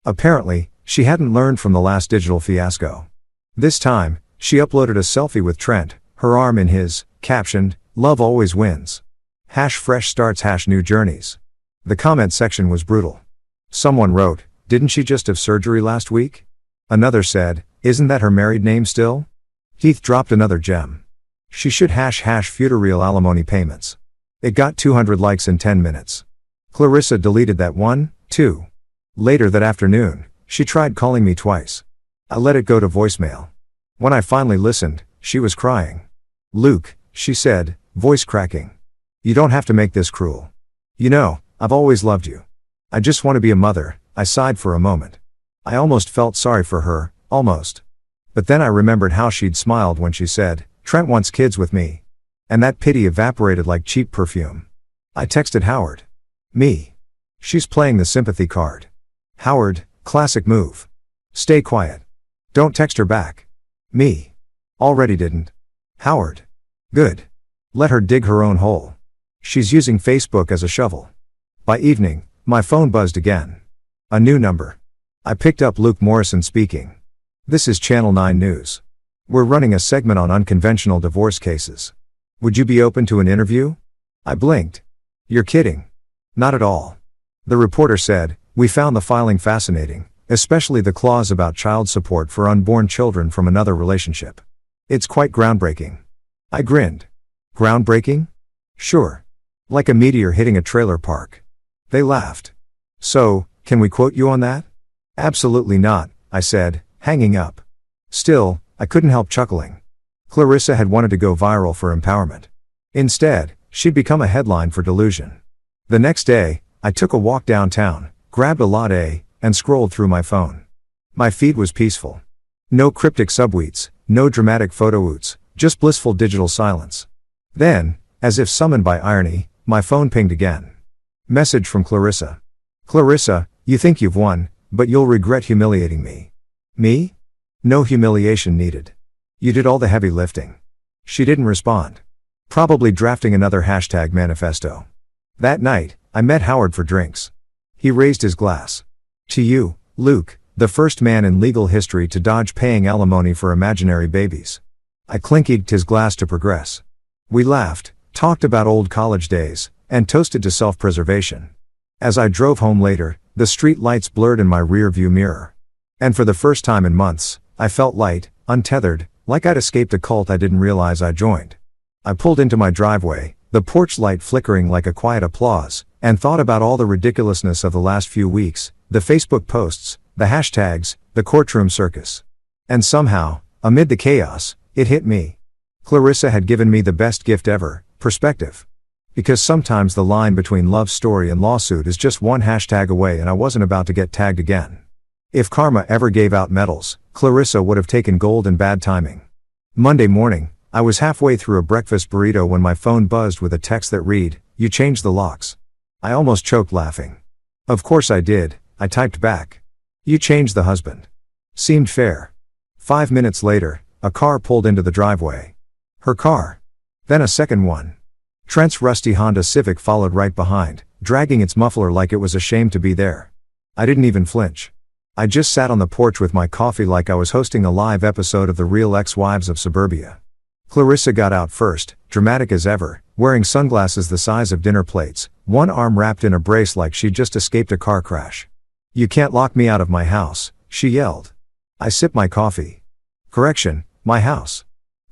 Apparently, she hadn't learned from the last digital fiasco. This time, she uploaded a selfie with Trent, her arm in his, captioned, love always wins. #fresh starts #new journeys. The comment section was brutal. Someone wrote, didn't she just have surgery last week? Another said, isn't that her married name still? Heath dropped another gem. She should # future alimony payments. It got 200 likes in 10 minutes. Clarissa deleted that one, too. Later that afternoon, she tried calling me twice. I let it go to voicemail. When I finally listened, she was crying. Luke, she said, voice cracking. You don't have to make this cruel. You know, I've always loved you. I just want to be a mother. I sighed for a moment. I almost felt sorry for her, almost. But then I remembered how she'd smiled when she said, Trent wants kids with me. And that pity evaporated like cheap perfume. I texted Howard. Me. She's playing the sympathy card. Howard, classic move. Stay quiet. Don't text her back. Me. Already didn't. Howard. Good. Let her dig her own hole. She's using Facebook as a shovel. By evening, my phone buzzed again. A new number. I picked up Luke Morrison speaking. This is Channel 9 News. We're running a segment on unconventional divorce cases. Would you be open to an interview? I blinked. You're kidding. Not at all. The reporter said, we found the filing fascinating, especially the clause about child support for unborn children from another relationship. It's quite groundbreaking. I grinned. Groundbreaking? Sure. Like a meteor hitting a trailer park. They laughed. So, can we quote you on that? Absolutely not, I said, hanging up. Still, I couldn't help chuckling. Clarissa had wanted to go viral for empowerment. Instead, she'd become a headline for delusion. The next day, I took a walk downtown, grabbed a latte, and scrolled through my phone. My feed was peaceful. No cryptic subtweets, no dramatic photo-oots, just blissful digital silence. Then, as if summoned by irony, my phone pinged again. Message from Clarissa. Clarissa, you think you've won, but you'll regret humiliating me. Me? No humiliation needed. You did all the heavy lifting. She didn't respond. Probably drafting another #manifesto. That night, I met Howard for drinks. He raised his glass. To you, Luke, the first man in legal history to dodge paying alimony for imaginary babies. I clinkied his glass to progress. We laughed, talked about old college days, and toasted to self-preservation. As I drove home later, the street lights blurred in my rear-view mirror. And for the first time in months, I felt light, untethered, like I'd escaped a cult I didn't realize I joined. I pulled into my driveway, the porch light flickering like a quiet applause, and thought about all the ridiculousness of the last few weeks, the Facebook posts, the hashtags, the courtroom circus. And somehow, amid the chaos, it hit me. Clarissa had given me the best gift ever, perspective. Because sometimes the line between love story and lawsuit is just one hashtag away and I wasn't about to get tagged again. If karma ever gave out medals, Clarissa would have taken gold in bad timing. Monday morning, I was halfway through a breakfast burrito when my phone buzzed with a text that read, "You changed the locks." I almost choked laughing. Of course I did, I typed back. You changed the husband. Seemed fair. 5 minutes later, a car pulled into the driveway. Her car. Then a second one. Trent's rusty Honda Civic followed right behind, dragging its muffler like it was ashamed to be there. I didn't even flinch. I just sat on the porch with my coffee like I was hosting a live episode of The Real Ex-Wives of Suburbia. Clarissa got out first, dramatic as ever, wearing sunglasses the size of dinner plates, one arm wrapped in a brace like she'd just escaped a car crash. "You can't lock me out of my house," she yelled. I sipped my coffee. Correction, my house.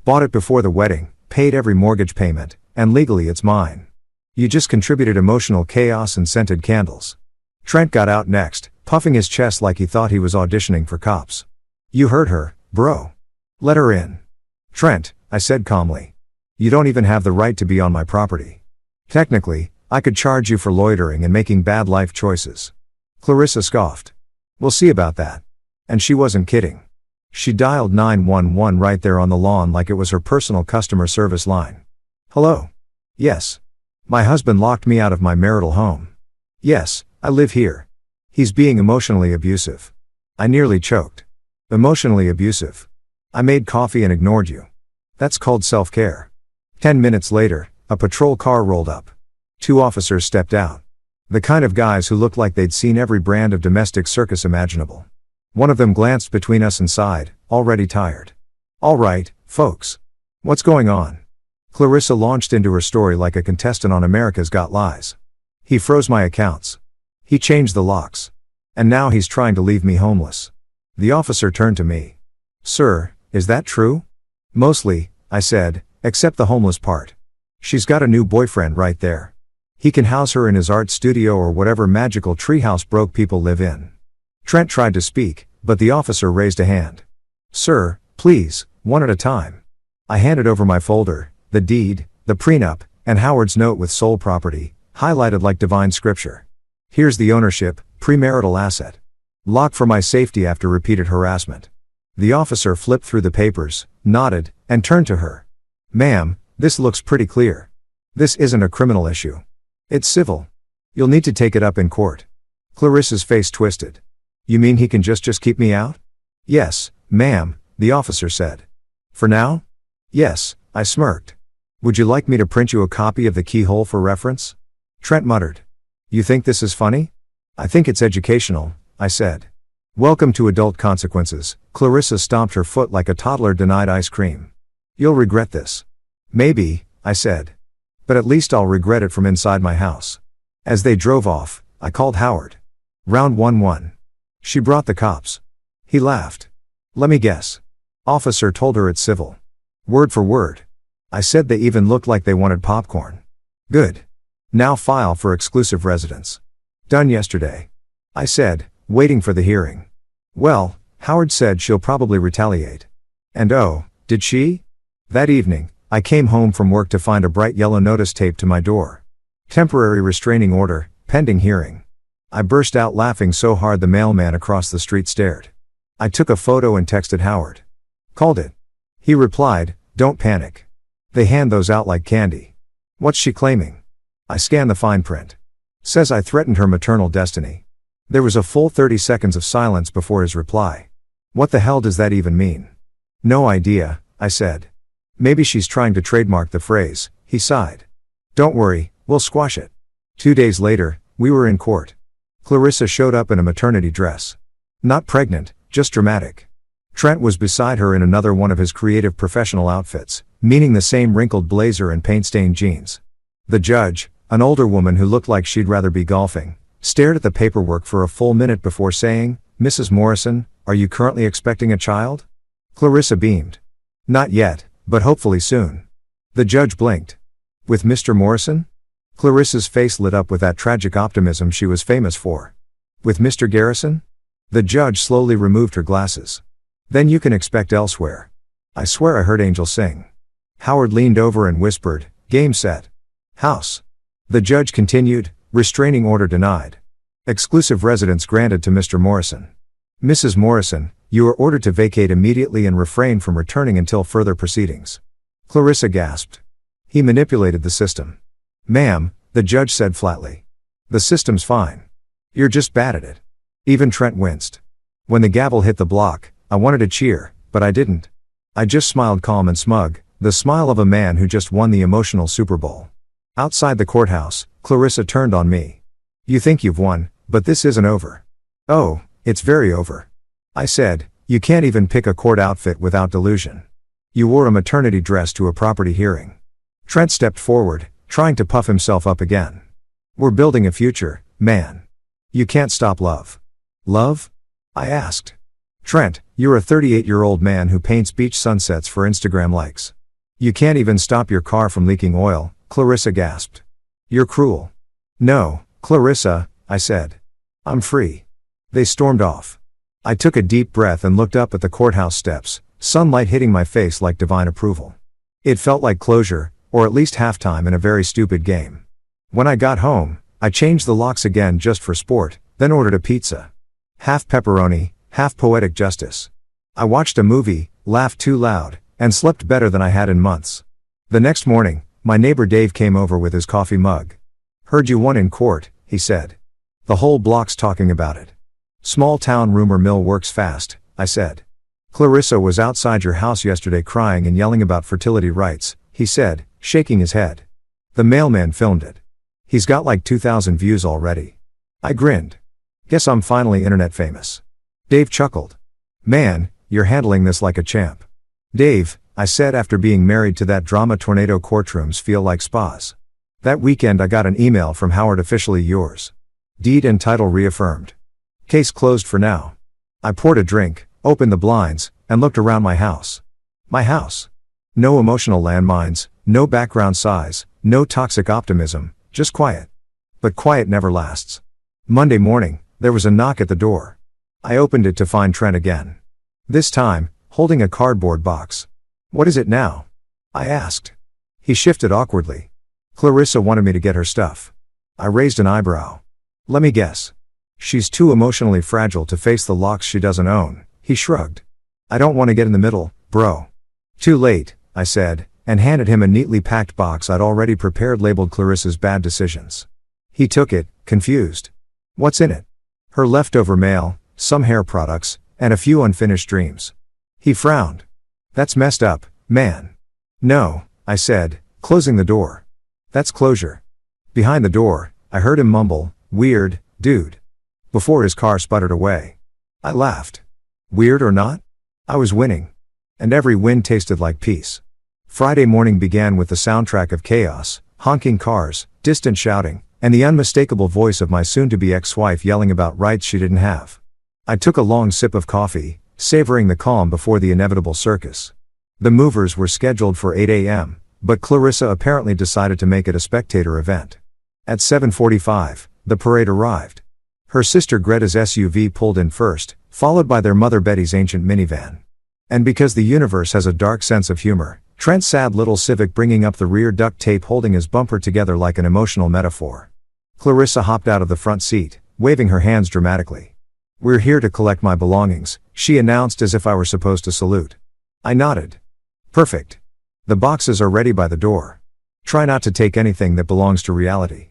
Bought it before the wedding, paid every mortgage payment, and legally it's mine. You just contributed emotional chaos and scented candles. Trent got out next, puffing his chest like he thought he was auditioning for cops. "You heard her, bro. Let her in." "Trent," I said calmly. "You don't even have the right to be on my property. Technically, I could charge you for loitering and making bad life choices." Clarissa scoffed. "We'll see about that." And she wasn't kidding. She dialed 911 right there on the lawn like it was her personal customer service line. "Hello? Yes. My husband locked me out of my marital home. Yes, I live here. He's being emotionally abusive." I nearly choked. Emotionally abusive. "I made coffee and ignored you. That's called self-care." 10 minutes later, a patrol car rolled up. 2 officers stepped out. The kind of guys who looked like they'd seen every brand of domestic circus imaginable. One of them glanced between us and sighed, already tired. "All right, folks. What's going on?" Clarissa launched into her story like a contestant on America's Got Lies. "He froze my accounts. He changed the locks. And now he's trying to leave me homeless." The officer turned to me. "Sir, is that true?" "Mostly," I said, "except the homeless part. She's got a new boyfriend right there. He can house her in his art studio or whatever magical treehouse broke people live in." Trent tried to speak, but the officer raised a hand. "Sir, please, one at a time." I handed over my folder, the deed, the prenup, and Howard's note with sole property, highlighted like divine scripture. "Here's the ownership, premarital asset. Lock for my safety after repeated harassment." The officer flipped through the papers, nodded, and turned to her. "Ma'am, this looks pretty clear. This isn't a criminal issue. It's civil. You'll need to take it up in court." Clarissa's face twisted. "You mean he can just keep me out?" "Yes, ma'am," the officer said. "For now?" "Yes," I smirked. "Would you like me to print you a copy of the keyhole for reference?" Trent muttered. "You think this is funny?" "I think it's educational," I said. "Welcome to adult consequences." Clarissa stomped her foot like a toddler denied ice cream. "You'll regret this." "Maybe," I said. "But at least I'll regret it from inside my house." As they drove off, I called Howard. "Round 1-1. She brought the cops." He laughed. "Let me guess. Officer told her it's civil." "Word for word." I said. "They even looked like they wanted popcorn." "Good. Now file for exclusive residence." "Done yesterday," I said, waiting for the hearing. "Well," Howard said, "she'll probably retaliate." And oh, did she? That evening, I came home from work to find a bright yellow notice taped to my door. "Temporary restraining order, pending hearing." I burst out laughing so hard the mailman across the street stared. I took a photo and texted Howard. "Called it." He replied, "Don't panic. They hand those out like candy." "What's she claiming?" I scanned the fine print. "Says I threatened her maternal destiny." There was a full 30 seconds of silence before his reply. "What the hell does that even mean?" "No idea," I said. "Maybe she's trying to trademark the phrase," he sighed. "Don't worry, we'll squash it." 2 days later, we were in court. Clarissa showed up in a maternity dress. Not pregnant, just dramatic. Trent was beside her in another one of his creative professional outfits, meaning the same wrinkled blazer and paint-stained jeans. The judge, an older woman who looked like she'd rather be golfing, stared at the paperwork for a full minute before saying, "Mrs. Morrison, are you currently expecting a child?" Clarissa beamed. "Not yet, but hopefully soon." The judge blinked. "With Mr. Morrison?" Clarissa's face lit up with that tragic optimism she was famous for. "With Mr. Garrison?" The judge slowly removed her glasses. "Then you can expect elsewhere." I swear I heard Angel sing. Howard leaned over and whispered, "Game set. House." The judge continued, "Restraining order denied. Exclusive residence granted to Mr. Morrison. Mrs. Morrison, you are ordered to vacate immediately and refrain from returning until further proceedings." Clarissa gasped. "He manipulated the system." "Ma'am," the judge said flatly. "The system's fine. You're just bad at it." Even Trent winced. When the gavel hit the block, I wanted to cheer, but I didn't. I just smiled calm and smug, the smile of a man who just won the emotional Super Bowl. Outside the courthouse, Clarissa turned on me. You think you've won, but this isn't over. Oh, it's very over. I said, you can't even pick a court outfit without delusion. You wore a maternity dress to a property hearing. Trent stepped forward, trying to puff himself up again. We're building a future, man. You can't stop love. Love? I asked. Trent, you're a 38-year-old man who paints beach sunsets for Instagram likes. You can't even stop your car from leaking oil, Clarissa gasped. You're cruel. No, Clarissa, I said. I'm free. They stormed off. I took a deep breath and looked up at the courthouse steps, sunlight hitting my face like divine approval. It felt like closure, or at least halftime in a very stupid game. When I got home, I changed the locks again just for sport, then ordered a pizza. Half pepperoni, half poetic justice. I watched a movie, laughed too loud, and slept better than I had in months. The next morning, my neighbor Dave came over with his coffee mug. Heard you won in court, he said. The whole block's talking about it. Small town rumor mill works fast, I said. Clarissa was outside your house yesterday crying and yelling about fertility rights, he said, shaking his head. The mailman filmed it. He's got like 2,000 views already. I grinned. Guess I'm finally internet famous. Dave chuckled. Man, you're handling this like a champ. Dave, I said after being married to that drama tornado courtrooms feel like spas. That weekend I got an email from Howard officially yours. Deed and title reaffirmed. Case closed for now. I poured a drink, opened the blinds, and looked around my house. My house. No emotional landmines, no background sighs, no toxic optimism, just quiet. But quiet never lasts. Monday morning, there was a knock at the door. I opened it to find Trent again. This time, holding a cardboard box. What is it now? I asked. He shifted awkwardly. Clarissa wanted me to get her stuff. I raised an eyebrow. Let me guess. She's too emotionally fragile to face the locks she doesn't own, he shrugged. I don't want to get in the middle, bro. Too late, I said, and handed him a neatly packed box I'd already prepared labeled Clarissa's bad decisions. He took it, confused. What's in it? Her leftover mail, some hair products, and a few unfinished dreams. He frowned. That's messed up, man. No, I said, closing the door. That's closure. Behind the door, I heard him mumble, weird, dude. Before his car sputtered away. I laughed. Weird or not? I was winning. And every win tasted like peace. Friday morning began with the soundtrack of chaos, honking cars, distant shouting, and the unmistakable voice of my soon-to-be ex-wife yelling about rights she didn't have. I took a long sip of coffee, savoring the calm before the inevitable circus. The movers were scheduled for 8 a.m., but Clarissa apparently decided to make it a spectator event. At 7:45, the parade arrived. Her sister Greta's SUV pulled in first, followed by their mother Betty's ancient minivan. And because the universe has a dark sense of humor, Trent's sad little Civic bringing up the rear duct tape holding his bumper together like an emotional metaphor. Clarissa hopped out of the front seat, waving her hands dramatically. We're here to collect my belongings, she announced as if I were supposed to salute. I nodded. Perfect. The boxes are ready by the door. Try not to take anything that belongs to reality.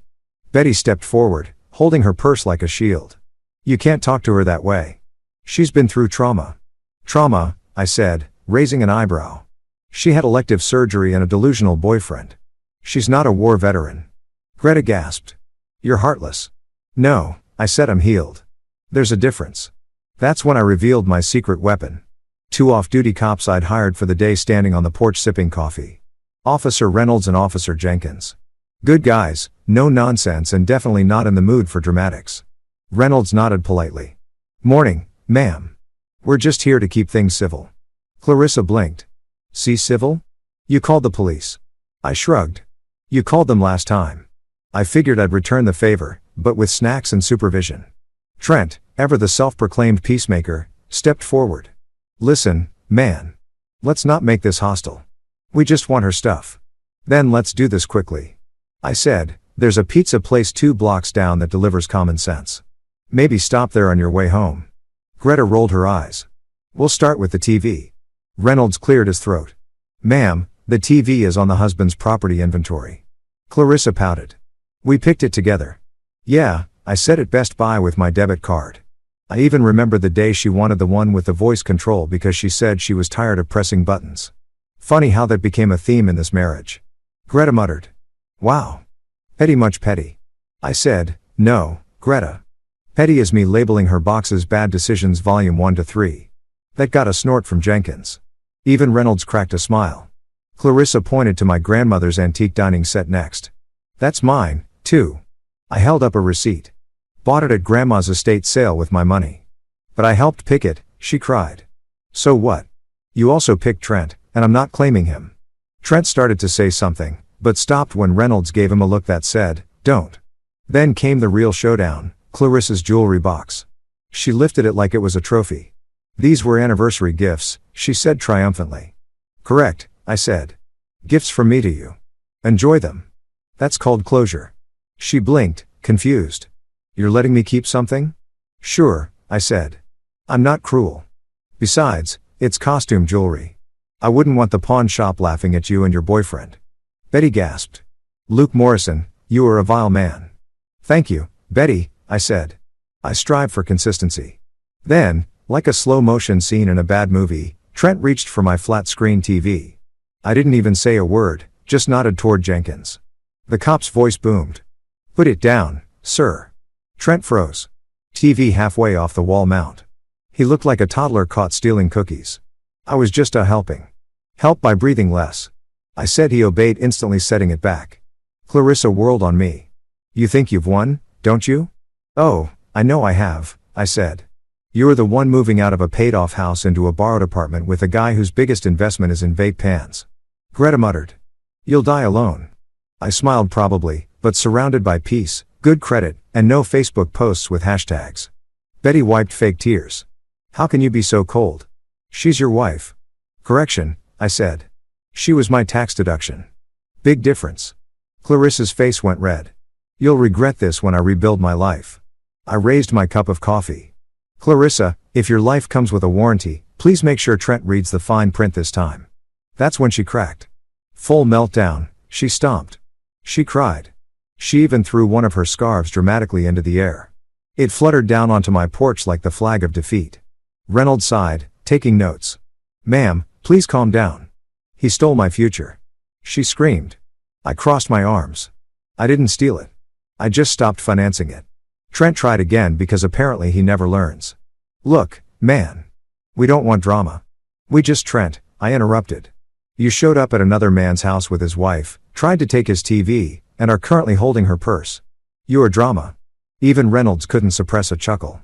Betty stepped forward, holding her purse like a shield. You can't talk to her that way. She's been through trauma. Trauma, I said, raising an eyebrow. She had elective surgery and a delusional boyfriend. She's not a war veteran. Greta gasped. You're heartless. No, I said, I'm healed. There's a difference. That's when I revealed my secret weapon. 2 off-duty cops I'd hired for the day standing on the porch sipping coffee. Officer Reynolds and Officer Jenkins. Good guys, no nonsense and definitely not in the mood for dramatics. Reynolds nodded politely. Morning, ma'am. We're just here to keep things civil. Clarissa blinked. See civil? You called the police. I shrugged. You called them last time. I figured I'd return the favor, but with snacks and supervision. Trent, ever the self-proclaimed peacemaker, stepped forward. Listen, man. Let's not make this hostile. We just want her stuff. Then let's do this quickly. I said, there's a pizza place 2 blocks down that delivers common sense. Maybe stop there on your way home. Greta rolled her eyes. We'll start with the TV. Reynolds cleared his throat. Ma'am, the TV is on the husband's property inventory. Clarissa pouted. We picked it together. Yeah, I said at Best Buy with my debit card. I even remember the day she wanted the one with the voice control because she said she was tired of pressing buttons. Funny how that became a theme in this marriage. Greta muttered. Wow. Petty, much petty. I said, no, Greta. Petty is me labeling her boxes Bad Decisions Volume 1 to 3. That got a snort from Jenkins. Even Reynolds cracked a smile. Clarissa pointed to my grandmother's antique dining set next. That's mine, too. I held up a receipt. Bought it at Grandma's estate sale with my money. But I helped pick it, she cried. So what? You also picked Trent, and I'm not claiming him. Trent started to say something, but stopped when Reynolds gave him a look that said, don't. Then came the real showdown, Clarissa's jewelry box. She lifted it like it was a trophy. These were anniversary gifts, she said triumphantly. Correct, I said. Gifts from me to you. Enjoy them. That's called closure. She blinked, confused. You're letting me keep something? Sure, I said. I'm not cruel. Besides, it's costume jewelry. I wouldn't want the pawn shop laughing at you and your boyfriend. Betty gasped. Luke Morrison, you are a vile man. Thank you, Betty, I said. I strive for consistency. Then, like a slow-motion scene in a bad movie, Trent reached for my flat-screen TV. I didn't even say a word, just nodded toward Jenkins. The cop's voice boomed. Put it down, sir. Trent froze. TV halfway off the wall mount. He looked like a toddler caught stealing cookies. I was just helping. Help by breathing less. I said. He obeyed, instantly setting it back. Clarissa whirled on me. You think you've won, don't you? Oh, I know I have, I said. You're the one moving out of a paid-off house into a borrowed apartment with a guy whose biggest investment is in vape pans. Greta muttered. You'll die alone. I smiled, probably, but surrounded by peace, good credit, and no Facebook posts with hashtags. Betty wiped fake tears. How can you be so cold? She's your wife. Correction, I said. She was my tax deduction. Big difference. Clarissa's face went red. You'll regret this when I rebuild my life. I raised my cup of coffee. Clarissa, if your life comes with a warranty, please make sure Trent reads the fine print this time. That's when she cracked. Full meltdown, she stomped. She cried. She even threw one of her scarves dramatically into the air. It fluttered down onto my porch like the flag of defeat. Reynolds sighed, taking notes. Ma'am, please calm down. He stole my future. She screamed. I crossed my arms. I didn't steal it. I just stopped financing it. Trent tried again because apparently he never learns. Look, man. We don't want drama. We just Trent, I interrupted. You showed up at another man's house with his wife, tried to take his TV, and are currently holding her purse. You're drama. Even Reynolds couldn't suppress a chuckle.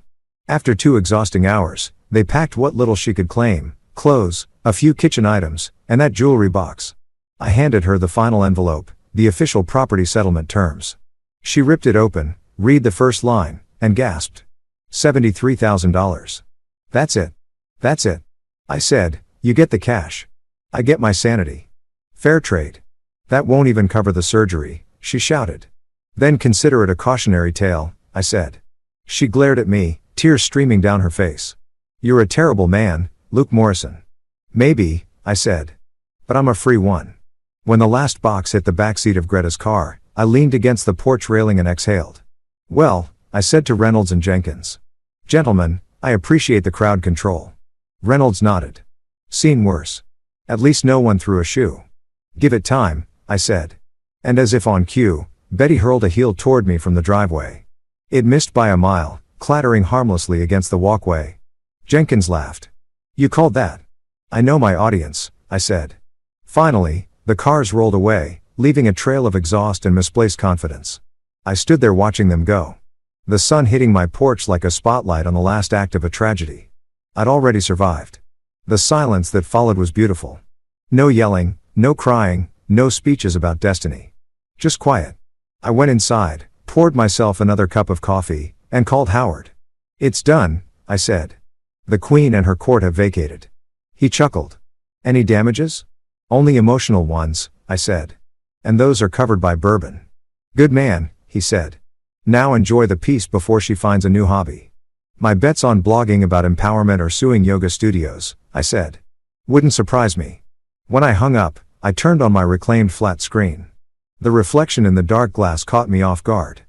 After 2 exhausting hours, they packed what little she could claim, clothes, a few kitchen items, and that jewelry box. I handed her the final envelope, the official property settlement terms. She ripped it open, read the first line, and gasped. $73,000. That's it. That's it. I said, you get the cash. I get my sanity. Fair trade. That won't even cover the surgery, she shouted. Then consider it a cautionary tale, I said. She glared at me, tears streaming down her face. You're a terrible man, Luke Morrison. Maybe, I said. But I'm a free one. When the last box hit the backseat of Greta's car, I leaned against the porch railing and exhaled. Well, I said to Reynolds and Jenkins. Gentlemen, I appreciate the crowd control. Reynolds nodded. Seen worse. At least no one threw a shoe. Give it time, I said. And as if on cue, Betty hurled a heel toward me from the driveway. It missed by a mile, clattering harmlessly against the walkway. Jenkins laughed. You called that? I know my audience, I said. Finally, the cars rolled away, leaving a trail of exhaust and misplaced confidence. I stood there watching them go. The sun hitting my porch like a spotlight on the last act of a tragedy. I'd already survived. The silence that followed was beautiful. No yelling, no crying, no speeches about destiny. Just quiet. I went inside, poured myself another cup of coffee, and called Howard. It's done, I said. The Queen and her court have vacated. He chuckled. Any damages? Only emotional ones, I said. And those are covered by bourbon. Good man, he said. Now enjoy the peace before she finds a new hobby. My bet's on blogging about empowerment or suing yoga studios, I said. Wouldn't surprise me. When I hung up, I turned on my reclaimed flat screen. The reflection in the dark glass caught me off guard.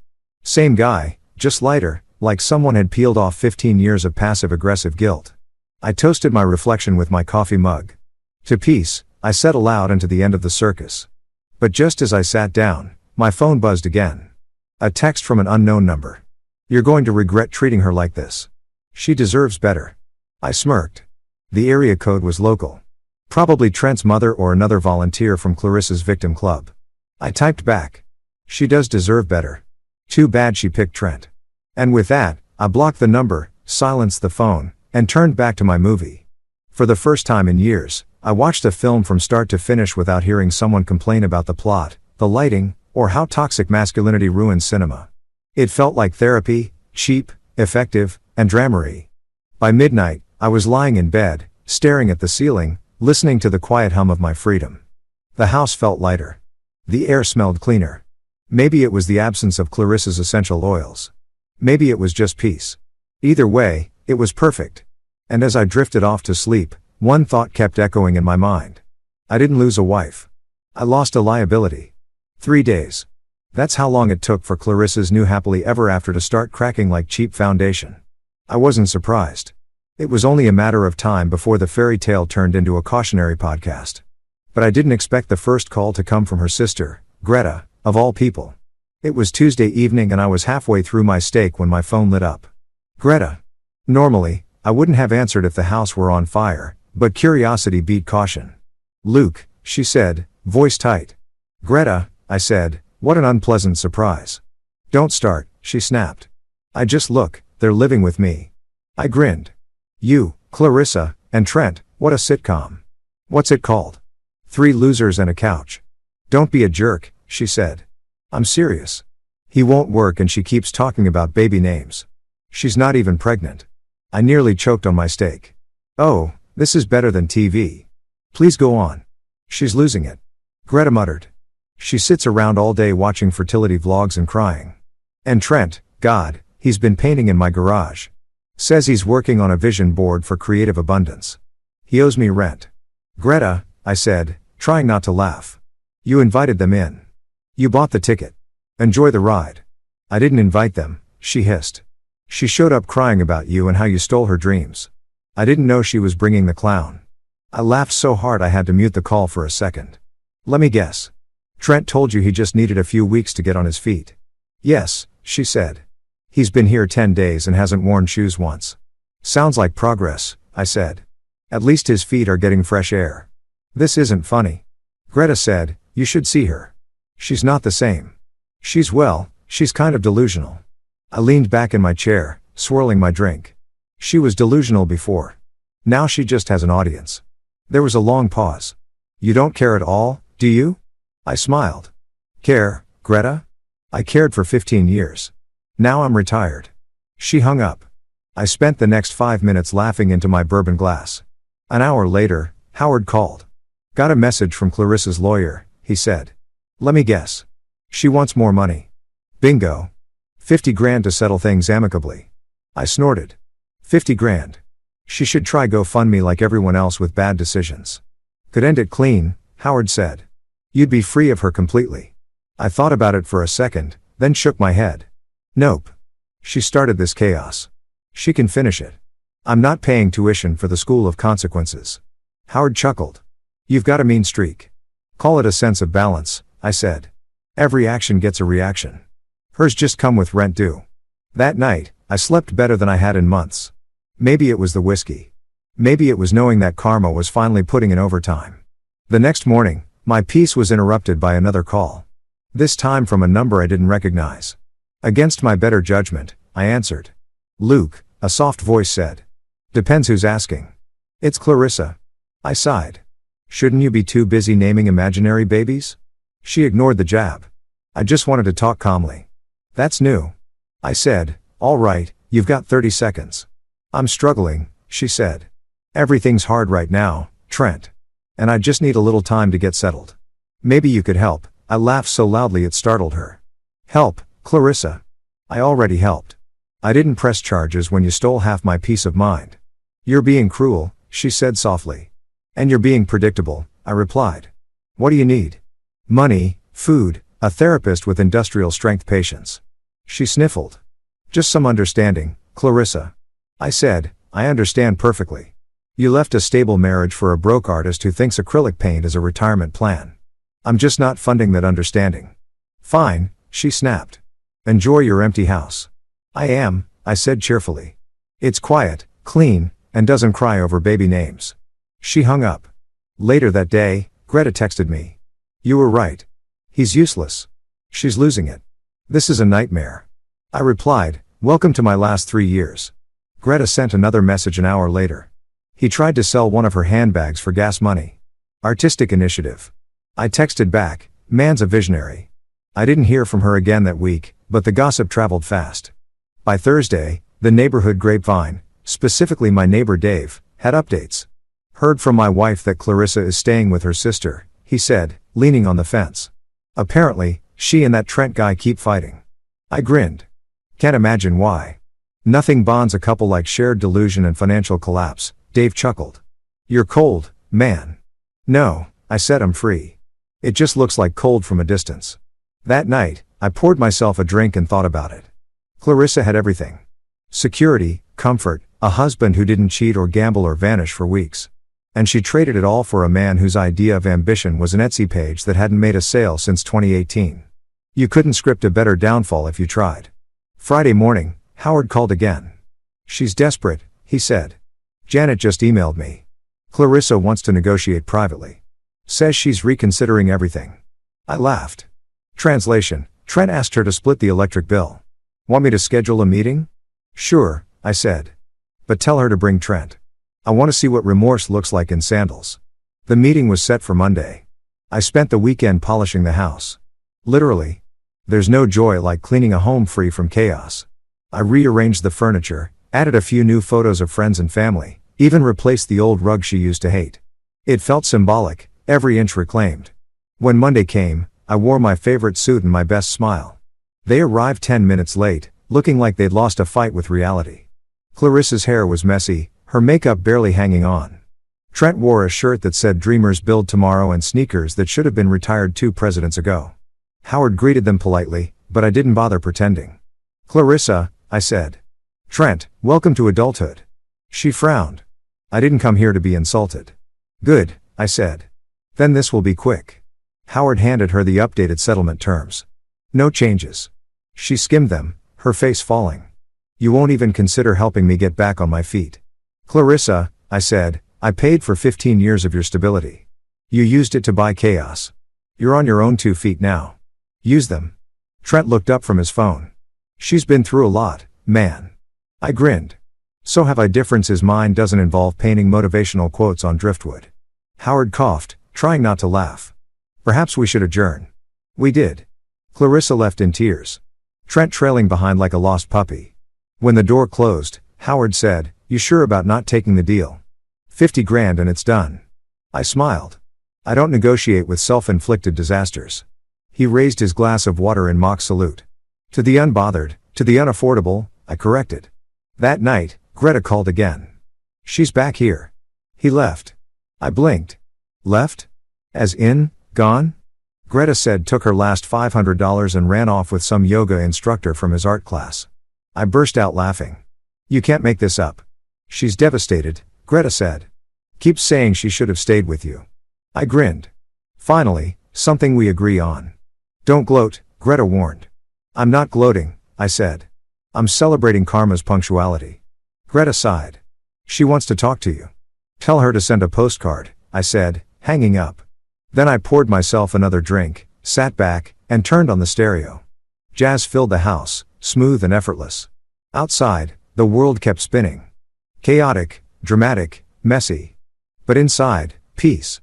Same guy, just lighter, like someone had peeled off 15 years of passive-aggressive guilt. I toasted my reflection with my coffee mug. To peace, I said aloud, and to the end of the circus. But just as I sat down, my phone buzzed again. A text from an unknown number. "You're going to regret treating her like this. She deserves better." I smirked. The area code was local. Probably Trent's mother or another volunteer from Clarissa's victim club. I typed back. "She does deserve better. Too bad she picked Trent." And with that, I blocked the number, silenced the phone, and turned back to my movie. For the first time in years, I watched a film from start to finish without hearing someone complain about the plot, the lighting, or how toxic masculinity ruins cinema. It felt like therapy, cheap, effective, and dramery. By midnight, I was lying in bed, staring at the ceiling, listening to the quiet hum of my freedom. The house felt lighter. The air smelled cleaner. Maybe it was the absence of Clarissa's essential oils. Maybe it was just peace. Either way, it was perfect. And as I drifted off to sleep, one thought kept echoing in my mind. I didn't lose a wife. I lost a liability. 3 days. That's how long it took for Clarissa's new happily ever after to start cracking like cheap foundation. I wasn't surprised. It was only a matter of time before the fairy tale turned into a cautionary podcast. But I didn't expect the first call to come from her sister, Greta, of all people. It was Tuesday evening and I was halfway through my steak when my phone lit up. Greta. Normally, I wouldn't have answered if the house were on fire, but curiosity beat caution. "Luke," she said, voice tight. "Greta," I said, "what an unpleasant surprise." "Don't start," she snapped. "I just look, they're living with me." I grinned. "You, Clarissa, and Trent, what a sitcom. What's it called?" "Three Losers and a Couch." "Don't be a jerk," she said. "I'm serious. He won't work and she keeps talking about baby names. She's not even pregnant." I nearly choked on my steak. "Oh, this is better than TV. Please go on." "She's losing it," Greta muttered. "She sits around all day watching fertility vlogs and crying. And Trent, God, he's been painting in my garage. Says he's working on a vision board for creative abundance. He owes me rent." "Greta," I said, trying not to laugh. "You invited them in. You bought the ticket. Enjoy the ride." "I didn't invite them," she hissed. "She showed up crying about you and how you stole her dreams. I didn't know she was bringing the clown." I laughed so hard I had to mute the call for a second. "Let me guess. Trent told you he just needed a few weeks to get on his feet." "Yes," she said. "He's been here 10 days and hasn't worn shoes once." "Sounds like progress," I said. "At least his feet are getting fresh air." "This isn't funny." Greta said, "You should see her. She's not the same. She's kind of delusional." I leaned back in my chair, swirling my drink. She was delusional before. Now she just has an audience. There was a long pause. "You don't care at all, do you?" I smiled. "Care, Greta? I cared for 15 years. Now I'm retired." She hung up. I spent the next 5 minutes laughing into my bourbon glass. An hour later, Howard called. "Got a message from Clarissa's lawyer," he said. "Let me guess. She wants more money." "Bingo. 50 grand to settle things amicably." I snorted. 50 grand. She should try GoFundMe like everyone else with bad decisions. "Could end it clean," Howard said. "You'd be free of her completely." I thought about it for a second, then shook my head. "Nope. She started this chaos. She can finish it. I'm not paying tuition for the school of consequences." Howard chuckled. "You've got a mean streak." "Call it a sense of balance," I said. "Every action gets a reaction. Hers just come with rent due." That night, I slept better than I had in months. Maybe it was the whiskey. Maybe it was knowing that karma was finally putting in overtime. The next morning, my peace was interrupted by another call. This time from a number I didn't recognize. Against my better judgment, I answered. "Luke," a soft voice said. "Depends who's asking." "It's Clarissa." I sighed. "Shouldn't you be too busy naming imaginary babies?" She ignored the jab. "I just wanted to talk calmly." "That's new." I said, "All right, you've got 30 seconds. "I'm struggling," she said. "Everything's hard right now, Trent. And I just need a little time to get settled. Maybe you could help." I laughed so loudly it startled her. "Help, Clarissa. I already helped. I didn't press charges when you stole half my peace of mind." "You're being cruel," she said softly. "And you're being predictable," I replied. "What do you need?" "Money, food, a therapist with industrial strength patience." She sniffled. Just some understanding, Clarissa. I said, I understand perfectly. You left a stable marriage for a broke artist who thinks acrylic paint is a retirement plan. I'm just not funding that understanding. Fine, she snapped. Enjoy your empty house. I am, I said cheerfully. It's quiet, clean, and doesn't cry over baby names. She hung up. Later that day, Greta texted me. You were right. He's useless. She's losing it. This is a nightmare. I replied, welcome to my last 3 years. Greta sent another message an hour later. He tried to sell one of her handbags for gas money. Artistic initiative. I texted back, man's a visionary. I didn't hear from her again that week, but the gossip traveled fast. By Thursday, the neighborhood grapevine, specifically my neighbor Dave, had updates. Heard from my wife that Clarissa is staying with her sister, he said, leaning on the fence. Apparently, she and that Trent guy keep fighting. I grinned. Can't imagine why. Nothing bonds a couple like shared delusion and financial collapse, Dave chuckled. You're cold, man. No, I said I'm free. It just looks like cold from a distance. That night, I poured myself a drink and thought about it. Clarissa had everything. Security, comfort, a husband who didn't cheat or gamble or vanish for weeks. And she traded it all for a man whose idea of ambition was an Etsy page that hadn't made a sale since 2018. You couldn't script a better downfall if you tried. Friday morning, Howard called again. She's desperate, he said. Janet just emailed me. Clarissa wants to negotiate privately. Says she's reconsidering everything. I laughed. Translation, Trent asked her to split the electric bill. Want me to schedule a meeting? Sure, I said. But tell her to bring Trent. I want to see what remorse looks like in sandals. The meeting was set for Monday. I spent the weekend polishing the house. Literally. There's no joy like cleaning a home free from chaos. I rearranged the furniture, added a few new photos of friends and family, even replaced the old rug she used to hate. It felt symbolic, every inch reclaimed. When Monday came, I wore my favorite suit and my best smile. They arrived 10 minutes late, looking like they'd lost a fight with reality. Clarissa's hair was messy, her makeup barely hanging on. Trent wore a shirt that said Dreamers Build Tomorrow and sneakers that should have been retired 2 presidents ago. Howard greeted them politely, but I didn't bother pretending. Clarissa, I said. Trent, welcome to adulthood. She frowned. I didn't come here to be insulted. Good, I said. Then this will be quick. Howard handed her the updated settlement terms. No changes. She skimmed them, her face falling. You won't even consider helping me get back on my feet. Clarissa, I said, I paid for 15 years of your stability. You used it to buy chaos. You're on your own 2 feet now. Use them. Trent looked up from his phone. She's been through a lot, man. I grinned. So have I. Differences mine doesn't involve painting motivational quotes on driftwood. Howard coughed, trying not to laugh. Perhaps we should adjourn. We did. Clarissa left in tears. Trent trailing behind like a lost puppy. When the door closed, Howard said, You sure about not taking the deal? 50 grand and it's done. I smiled. I don't negotiate with self-inflicted disasters. He raised his glass of water in mock salute. To the unbothered, to the unaffordable, I corrected. That night, Greta called again. She's back here. He left. I blinked. Left? As in, gone? Greta said took her last $500 and ran off with some yoga instructor from his art class. I burst out laughing. You can't make this up. She's devastated, Greta said. Keeps saying she should have stayed with you. I grinned. Finally, something we agree on. Don't gloat, Greta warned. I'm not gloating, I said. I'm celebrating karma's punctuality. Greta sighed. She wants to talk to you. Tell her to send a postcard, I said, hanging up. Then I poured myself another drink, sat back, and turned on the stereo. Jazz filled the house, smooth and effortless. Outside, the world kept spinning. Chaotic, dramatic, messy. But inside, peace.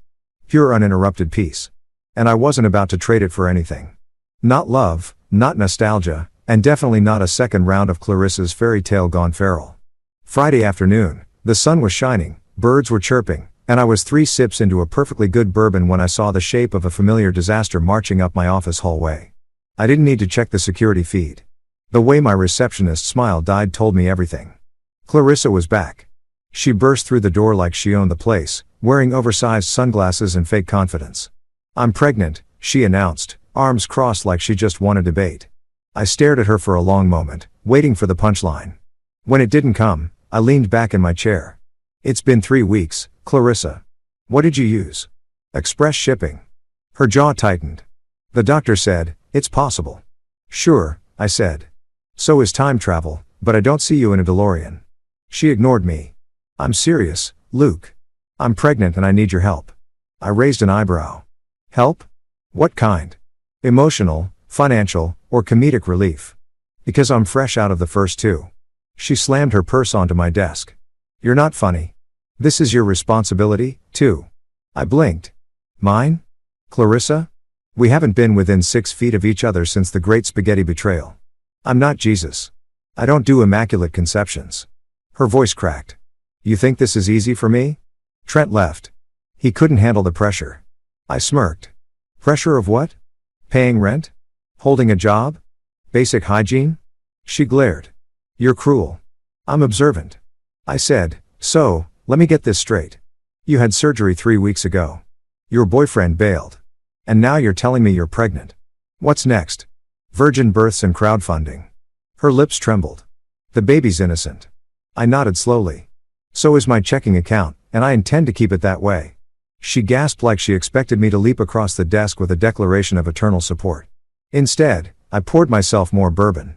Pure uninterrupted peace. And I wasn't about to trade it for anything. Not love, not nostalgia, and definitely not a second round of Clarissa's fairy tale gone feral. Friday afternoon, the sun was shining, birds were chirping, and I was 3 sips into a perfectly good bourbon when I saw the shape of a familiar disaster marching up my office hallway. I didn't need to check the security feed. The way my receptionist's smile died told me everything. Clarissa was back. She burst through the door like she owned the place, wearing oversized sunglasses and fake confidence. I'm pregnant, she announced, arms crossed like she just won a debate. I stared at her for a long moment, waiting for the punchline. When it didn't come, I leaned back in my chair. It's been 3 weeks, Clarissa. What did you use? Express shipping. Her jaw tightened. The doctor said, it's possible. Sure, I said. So is time travel, but I don't see you in a DeLorean. She ignored me. I'm serious, Luke. I'm pregnant and I need your help. I raised an eyebrow. Help? What kind? Emotional, financial, or comedic relief? Because I'm fresh out of the first two. She slammed her purse onto my desk. You're not funny. This is your responsibility, too. I blinked. Mine? Clarissa? We haven't been within 6 feet of each other since the great spaghetti betrayal. I'm not Jesus. I don't do immaculate conceptions. Her voice cracked. You think this is easy for me? Trent left. He couldn't handle the pressure. I smirked. Pressure of what? Paying rent? Holding a job? Basic hygiene? She glared. You're cruel. I'm observant. I said, so, let me get this straight. You had surgery 3 weeks ago. Your boyfriend bailed. And now you're telling me you're pregnant. What's next? Virgin births and crowdfunding. Her lips trembled. The baby's innocent. I nodded slowly. So is my checking account, and I intend to keep it that way. She gasped like she expected me to leap across the desk with a declaration of eternal support. Instead, I poured myself more bourbon.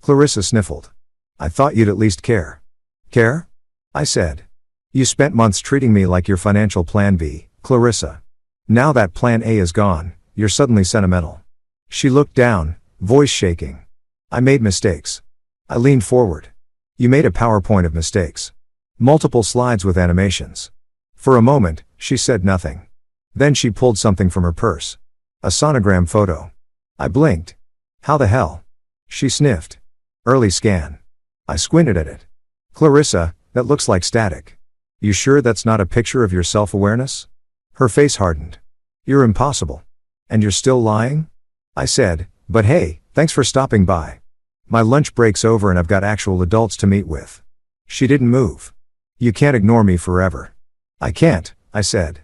Clarissa sniffled. I thought you'd at least care. Care? I said. You spent months treating me like your financial plan B, Clarissa. Now that plan A is gone, you're suddenly sentimental. She looked down, voice shaking. I made mistakes. I leaned forward. You made a PowerPoint of mistakes. Multiple slides with animations. For a moment, she said nothing. Then she pulled something from her purse. A sonogram photo. I blinked. How the hell? She sniffed. Early scan. I squinted at it. Clarissa, that looks like static. You sure that's not a picture of your self-awareness? Her face hardened. You're impossible. And you're still lying? I said, but hey, thanks for stopping by. My lunch break's over and I've got actual adults to meet with. She didn't move. You can't ignore me forever. I can't, I said.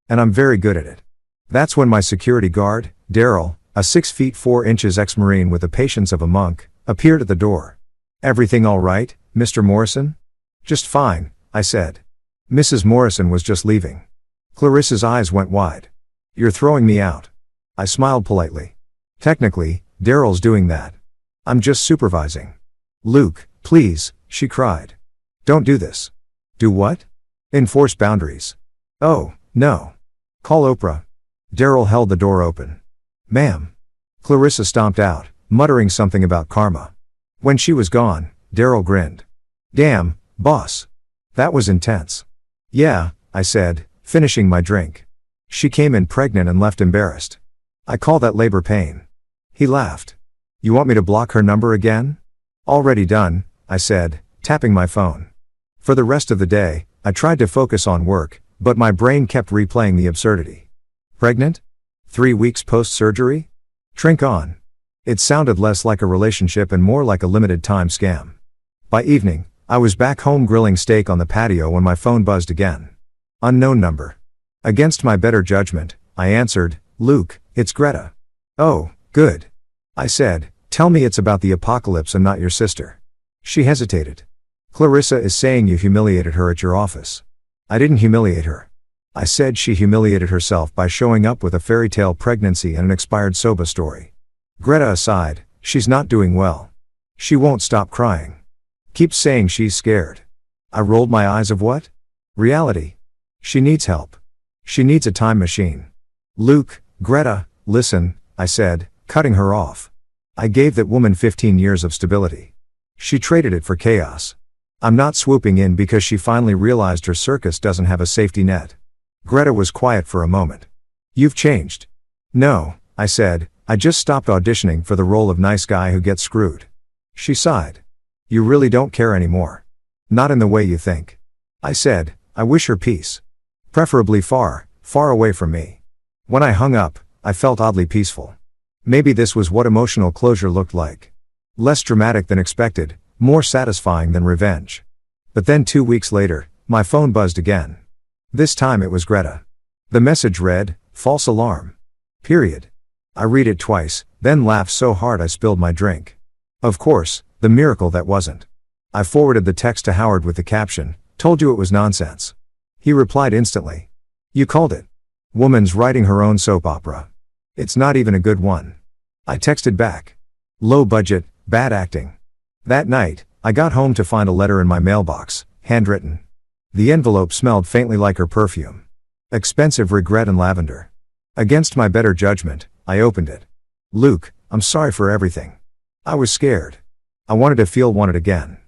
And I'm very good at it. That's when my security guard, Daryl, a 6 feet 4 inches ex-Marine with the patience of a monk, appeared at the door. Everything all right, Mr. Morrison? Just fine, I said. Mrs. Morrison was just leaving. Clarissa's eyes went wide. You're throwing me out. I smiled politely. Technically, Daryl's doing that. I'm just supervising. Luke, please, she cried. Don't do this. Do what? Enforce boundaries. Oh, no. Call Oprah. Daryl held the door open. Ma'am. Clarissa stomped out, muttering something about karma. When she was gone, Daryl grinned. Damn, boss. That was intense. Yeah, I said, finishing my drink. She came in pregnant and left embarrassed. I call that labor pain. He laughed. You want me to block her number again? Already done, I said, tapping my phone. For the rest of the day, I tried to focus on work, but my brain kept replaying the absurdity. Pregnant? 3 weeks post-surgery? Drink on. It sounded less like a relationship and more like a limited-time scam. By evening, I was back home grilling steak on the patio when my phone buzzed again. Unknown number. Against my better judgment, I answered, Luke, it's Greta. Oh, good. I said, tell me it's about the apocalypse and not your sister. She hesitated. Clarissa is saying you humiliated her at your office. I didn't humiliate her. I said she humiliated herself by showing up with a fairy tale pregnancy and an expired soba story. Greta aside, she's not doing well. She won't stop crying. Keeps saying she's scared. I rolled my eyes of what? Reality. She needs help. She needs a time machine. Luke, Greta, listen, I said, cutting her off. I gave that woman 15 years of stability. She traded it for chaos. I'm not swooping in because she finally realized her circus doesn't have a safety net. Greta was quiet for a moment. You've changed. No, I said, I just stopped auditioning for the role of nice guy who gets screwed. She sighed. You really don't care anymore. Not in the way you think. I said, I wish her peace. Preferably far, far away from me. When I hung up, I felt oddly peaceful. Maybe this was what emotional closure looked like. Less dramatic than expected, more satisfying than revenge. But then 2 weeks later, my phone buzzed again. This time it was Greta. The message read, false alarm. Period. I read it twice, then laughed so hard I spilled my drink. Of course, The miracle that wasn't. I forwarded the text to Howard with the caption, "Told you it was nonsense." He replied instantly. "You called it. Woman's writing her own soap opera. It's not even a good one." I texted back. "Low budget, bad acting." That night, I got home to find a letter in my mailbox, handwritten. The envelope smelled faintly like her perfume. Expensive regret and lavender. Against my better judgment, I opened it. "Luke, I'm sorry for everything. I was scared. I wanted to feel wanted again.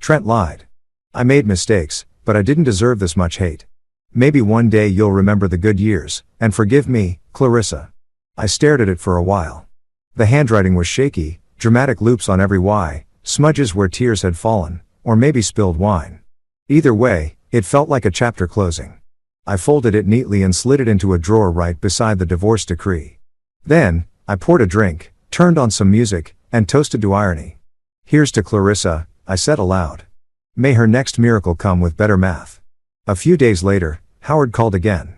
Trent lied. I made mistakes, but I didn't deserve this much hate. Maybe one day you'll remember the good years, and forgive me, Clarissa." I stared at it for a while. The handwriting was shaky, dramatic loops on every Y, smudges where tears had fallen, or maybe spilled wine. Either way, it felt like a chapter closing. I folded it neatly and slid it into a drawer right beside the divorce decree. Then, I poured a drink, turned on some music, and toasted to irony. "Here's to Clarissa," I said aloud. "May her next miracle come with better math." A few days later, Howard called again.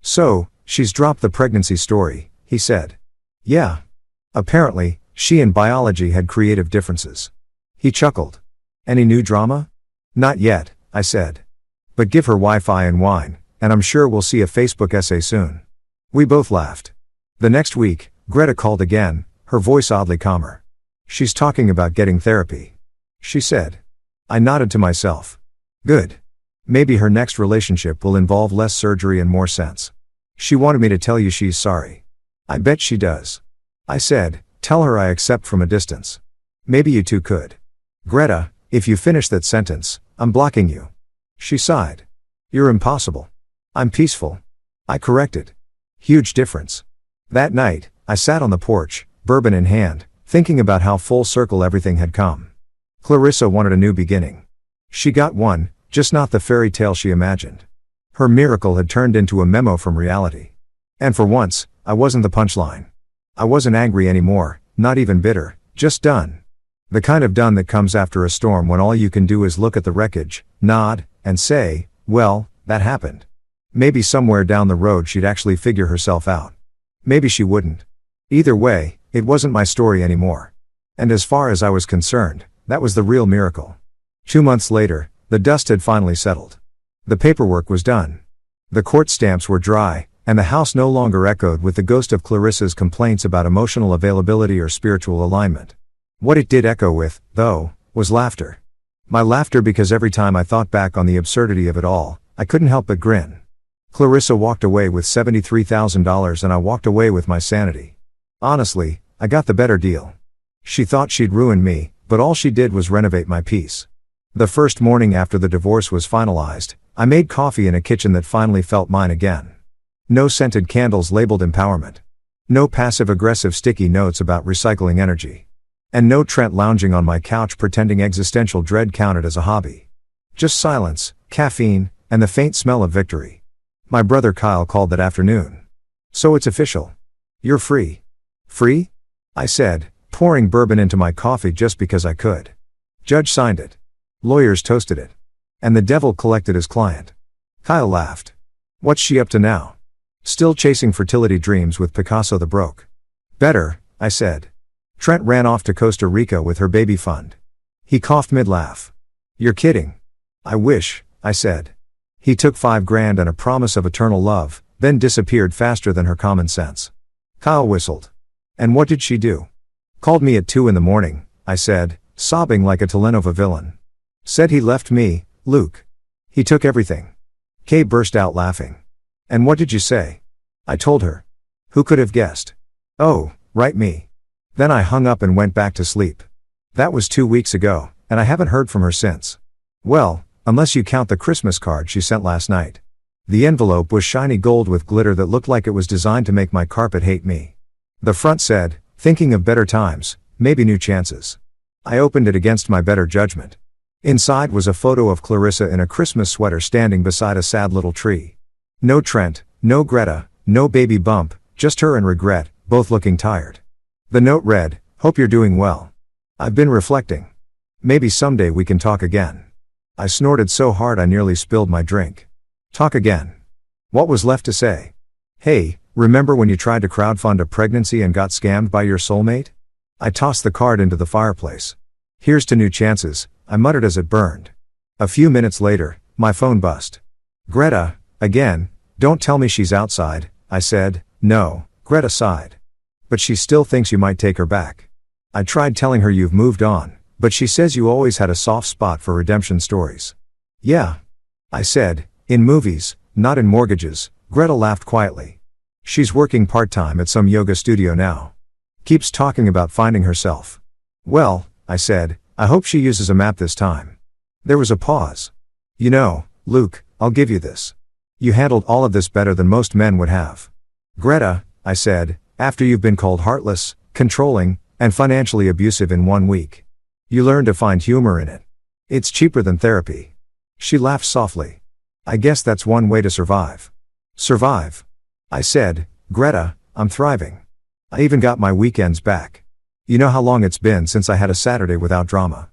"So, she's dropped the pregnancy story," he said. "Yeah. Apparently, she and biology had creative differences." He chuckled. "Any new drama?" "Not yet," I said. "But give her Wi-Fi and wine, and I'm sure we'll see a Facebook essay soon." We both laughed. The next week, Greta called again, her voice oddly calmer. "She's talking about getting therapy," she said. I nodded to myself. Good. Maybe her next relationship will involve less surgery and more sense. She wanted me to tell you she's sorry. I bet she does. I said, "Tell her I accept from a distance." "Maybe you two could." "Greta, if you finish that sentence, I'm blocking you." She sighed. "You're impossible." "I'm peaceful." I corrected. Huge difference. That night, I sat on the porch, bourbon in hand, thinking about how full circle everything had come. Clarissa wanted a new beginning. She got one, just not the fairy tale she imagined. Her miracle had turned into a memo from reality. And for once, I wasn't the punchline. I wasn't angry anymore, not even bitter, just done. The kind of done that comes after a storm when all you can do is look at the wreckage, nod, and say, "Well, that happened." Maybe somewhere down the road she'd actually figure herself out. Maybe she wouldn't. Either way, it wasn't my story anymore. And as far as I was concerned, that was the real miracle. 2 months later, the dust had finally settled. The paperwork was done. The court stamps were dry, and the house no longer echoed with the ghost of Clarissa's complaints about emotional availability or spiritual alignment. What it did echo with, though, was laughter. My laughter, because every time I thought back on the absurdity of it all, I couldn't help but grin. Clarissa walked away with $73,000 and I walked away with my sanity. Honestly, I got the better deal. She thought she'd ruined me, but all she did was renovate my peace. The first morning after the divorce was finalized, I made coffee in a kitchen that finally felt mine again. No scented candles labeled empowerment. No passive-aggressive sticky notes about recycling energy. And no Trent lounging on my couch pretending existential dread counted as a hobby. Just silence, caffeine, and the faint smell of victory. My brother Kyle called that afternoon. "So it's official. You're free." "Free?" I said, pouring bourbon into my coffee just because I could. "Judge signed it. Lawyers toasted it. And the devil collected his client." Kyle laughed. "What's she up to now?" "Still chasing fertility dreams with Picasso the Broke." "Better," I said. "Trent ran off to Costa Rica with her baby fund." He coughed mid-laugh. "You're kidding." "I wish," I said. He took $5,000 and a promise of eternal love, then disappeared faster than her common sense. Kyle whistled. "And what did she do?" "Called me at 2 in the morning, I said, sobbing like a telenovela villain. "Said he left me, Luke. He took everything." Kay burst out laughing. "And what did you say?" I told her. Who could have guessed? "Oh, right, me." Then I hung up and went back to sleep. That was 2 weeks ago, and I haven't heard from her since. Well, unless you count the Christmas card she sent last night. The envelope was shiny gold with glitter that looked like it was designed to make my carpet hate me. The front said, "Thinking of better times, maybe new chances." I opened it against my better judgment. Inside was a photo of Clarissa in a Christmas sweater standing beside a sad little tree. No Trent, no Greta, no baby bump, just her and regret, both looking tired. The note read, "Hope you're doing well. I've been reflecting. Maybe someday we can talk again." I snorted so hard I nearly spilled my drink. Talk again. What was left to say? "Hey, remember when you tried to crowdfund a pregnancy and got scammed by your soulmate?" I tossed the card into the fireplace. Here's to new chances, I muttered as it burned. A few minutes later, my phone buzzed. Greta, again, don't tell me she's outside, I said. No, Greta sighed. But she still thinks you might take her back. I tried telling her you've moved on, but she says you always had a soft spot for redemption stories. Yeah, I said, in movies, not in mortgages. Greta laughed quietly. She's working part-time at some yoga studio now. Keeps talking about finding herself. Well, I said, I hope she uses a map this time. There was a pause. You know, Luke, I'll give you this. You handled all of this better than most men would have. Greta, I said, after you've been called heartless, controlling, and financially abusive in 1 week. You learn to find humor in it. It's cheaper than therapy. She laughed softly. I guess that's one way to survive. Survive? I said, Greta, I'm thriving. I even got my weekends back. You know how long it's been since I had a Saturday without drama?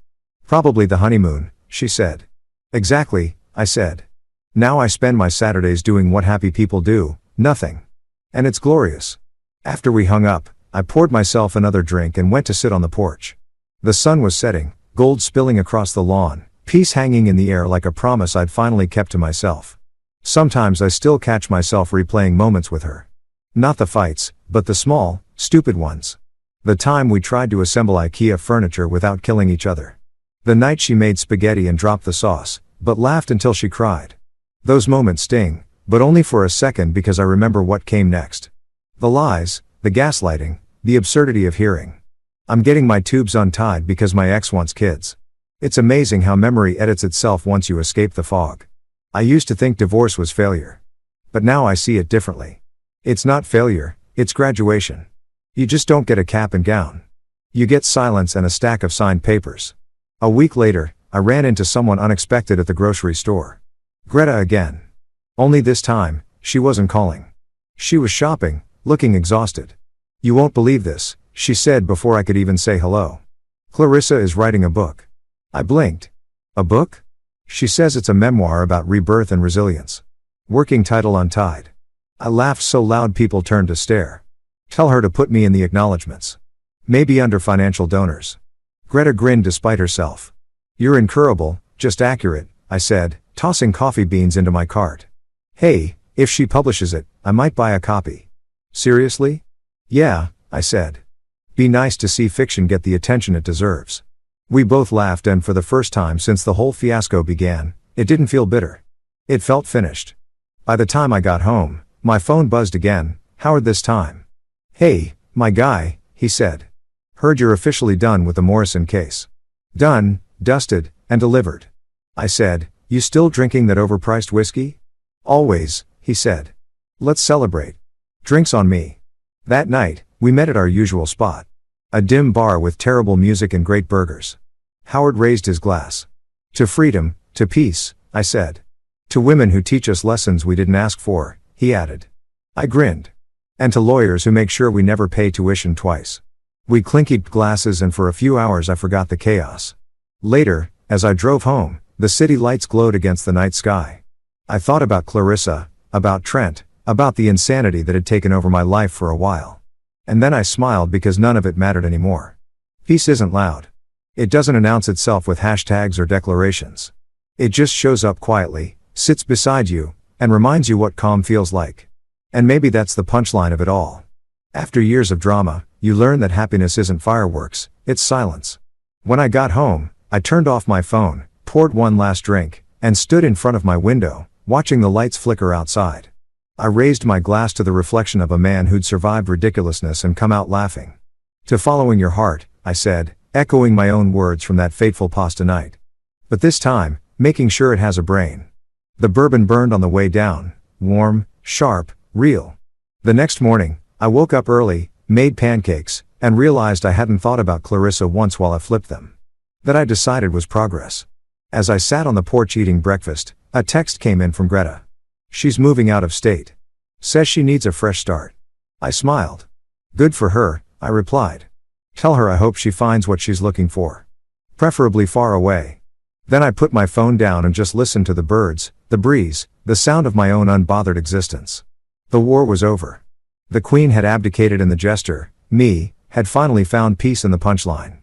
Probably the honeymoon, she said. Exactly, I said. Now I spend my Saturdays doing what happy people do, nothing. And it's glorious. After we hung up, I poured myself another drink and went to sit on the porch. The sun was setting, gold spilling across the lawn, peace hanging in the air like a promise I'd finally kept to myself. Sometimes I still catch myself replaying moments with her. Not the fights, but the small, stupid ones. The time we tried to assemble IKEA furniture without killing each other. The night she made spaghetti and dropped the sauce, but laughed until she cried. Those moments sting, but only for a second because I remember what came next. The lies, the gaslighting, the absurdity of hearing. I'm getting my tubes untied because my ex wants kids. It's amazing how memory edits itself once you escape the fog. I used to think divorce was failure. But now I see it differently. It's not failure, it's graduation. You just don't get a cap and gown. You get silence and a stack of signed papers. A week later, I ran into someone unexpected at the grocery store. Greta again. Only this time, she wasn't calling. She was shopping, looking exhausted. You won't believe this, she said before I could even say hello. Clarissa is writing a book. I blinked. A book? She says it's a memoir about rebirth and resilience. Working title Untied. I laughed so loud people turned to stare. Tell her to put me in the acknowledgements. Maybe under financial donors. Greta grinned despite herself. You're incurable, just accurate, I said, tossing coffee beans into my cart. Hey, if she publishes it, I might buy a copy. Seriously? Yeah, I said. Be nice to see fiction get the attention it deserves. We both laughed, and for the first time since the whole fiasco began, it didn't feel bitter. It felt finished. By the time I got home, my phone buzzed again, Howard this time. Hey, my guy, he said. Heard you're officially done with the Morrison case. Done, dusted, and delivered. I said, you still drinking that overpriced whiskey? Always, he said. Let's celebrate. Drinks on me. That night, we met at our usual spot. A dim bar with terrible music and great burgers. Howard raised his glass. To freedom, to peace, I said. To women who teach us lessons we didn't ask for, he added. I grinned. And to lawyers who make sure we never pay tuition twice. We clinkied glasses, and for a few hours I forgot the chaos. Later, as I drove home, the city lights glowed against the night sky. I thought about Clarissa, about Trent, about the insanity that had taken over my life for a while. And then I smiled because none of it mattered anymore. Peace isn't loud. It doesn't announce itself with hashtags or declarations. It just shows up quietly, sits beside you, and reminds you what calm feels like. And maybe that's the punchline of it all. After years of drama, you learn that happiness isn't fireworks, it's silence. When I got home, I turned off my phone, poured one last drink, and stood in front of my window, watching the lights flicker outside. I raised my glass to the reflection of a man who'd survived ridiculousness and come out laughing. To following your heart, I said, echoing my own words from that fateful pasta night. But this time, making sure it has a brain. The bourbon burned on the way down, warm, sharp, real. The next morning, I woke up early, made pancakes, and realized I hadn't thought about Clarissa once while I flipped them. That I decided was progress. As I sat on the porch eating breakfast, a text came in from Greta. She's moving out of state. Says she needs a fresh start. I smiled. Good for her, I replied. Tell her I hope she finds what she's looking for. Preferably far away. Then I put my phone down and just listened to the birds, the breeze, the sound of my own unbothered existence. The war was over. The queen had abdicated and the jester, me, had finally found peace in the punchline.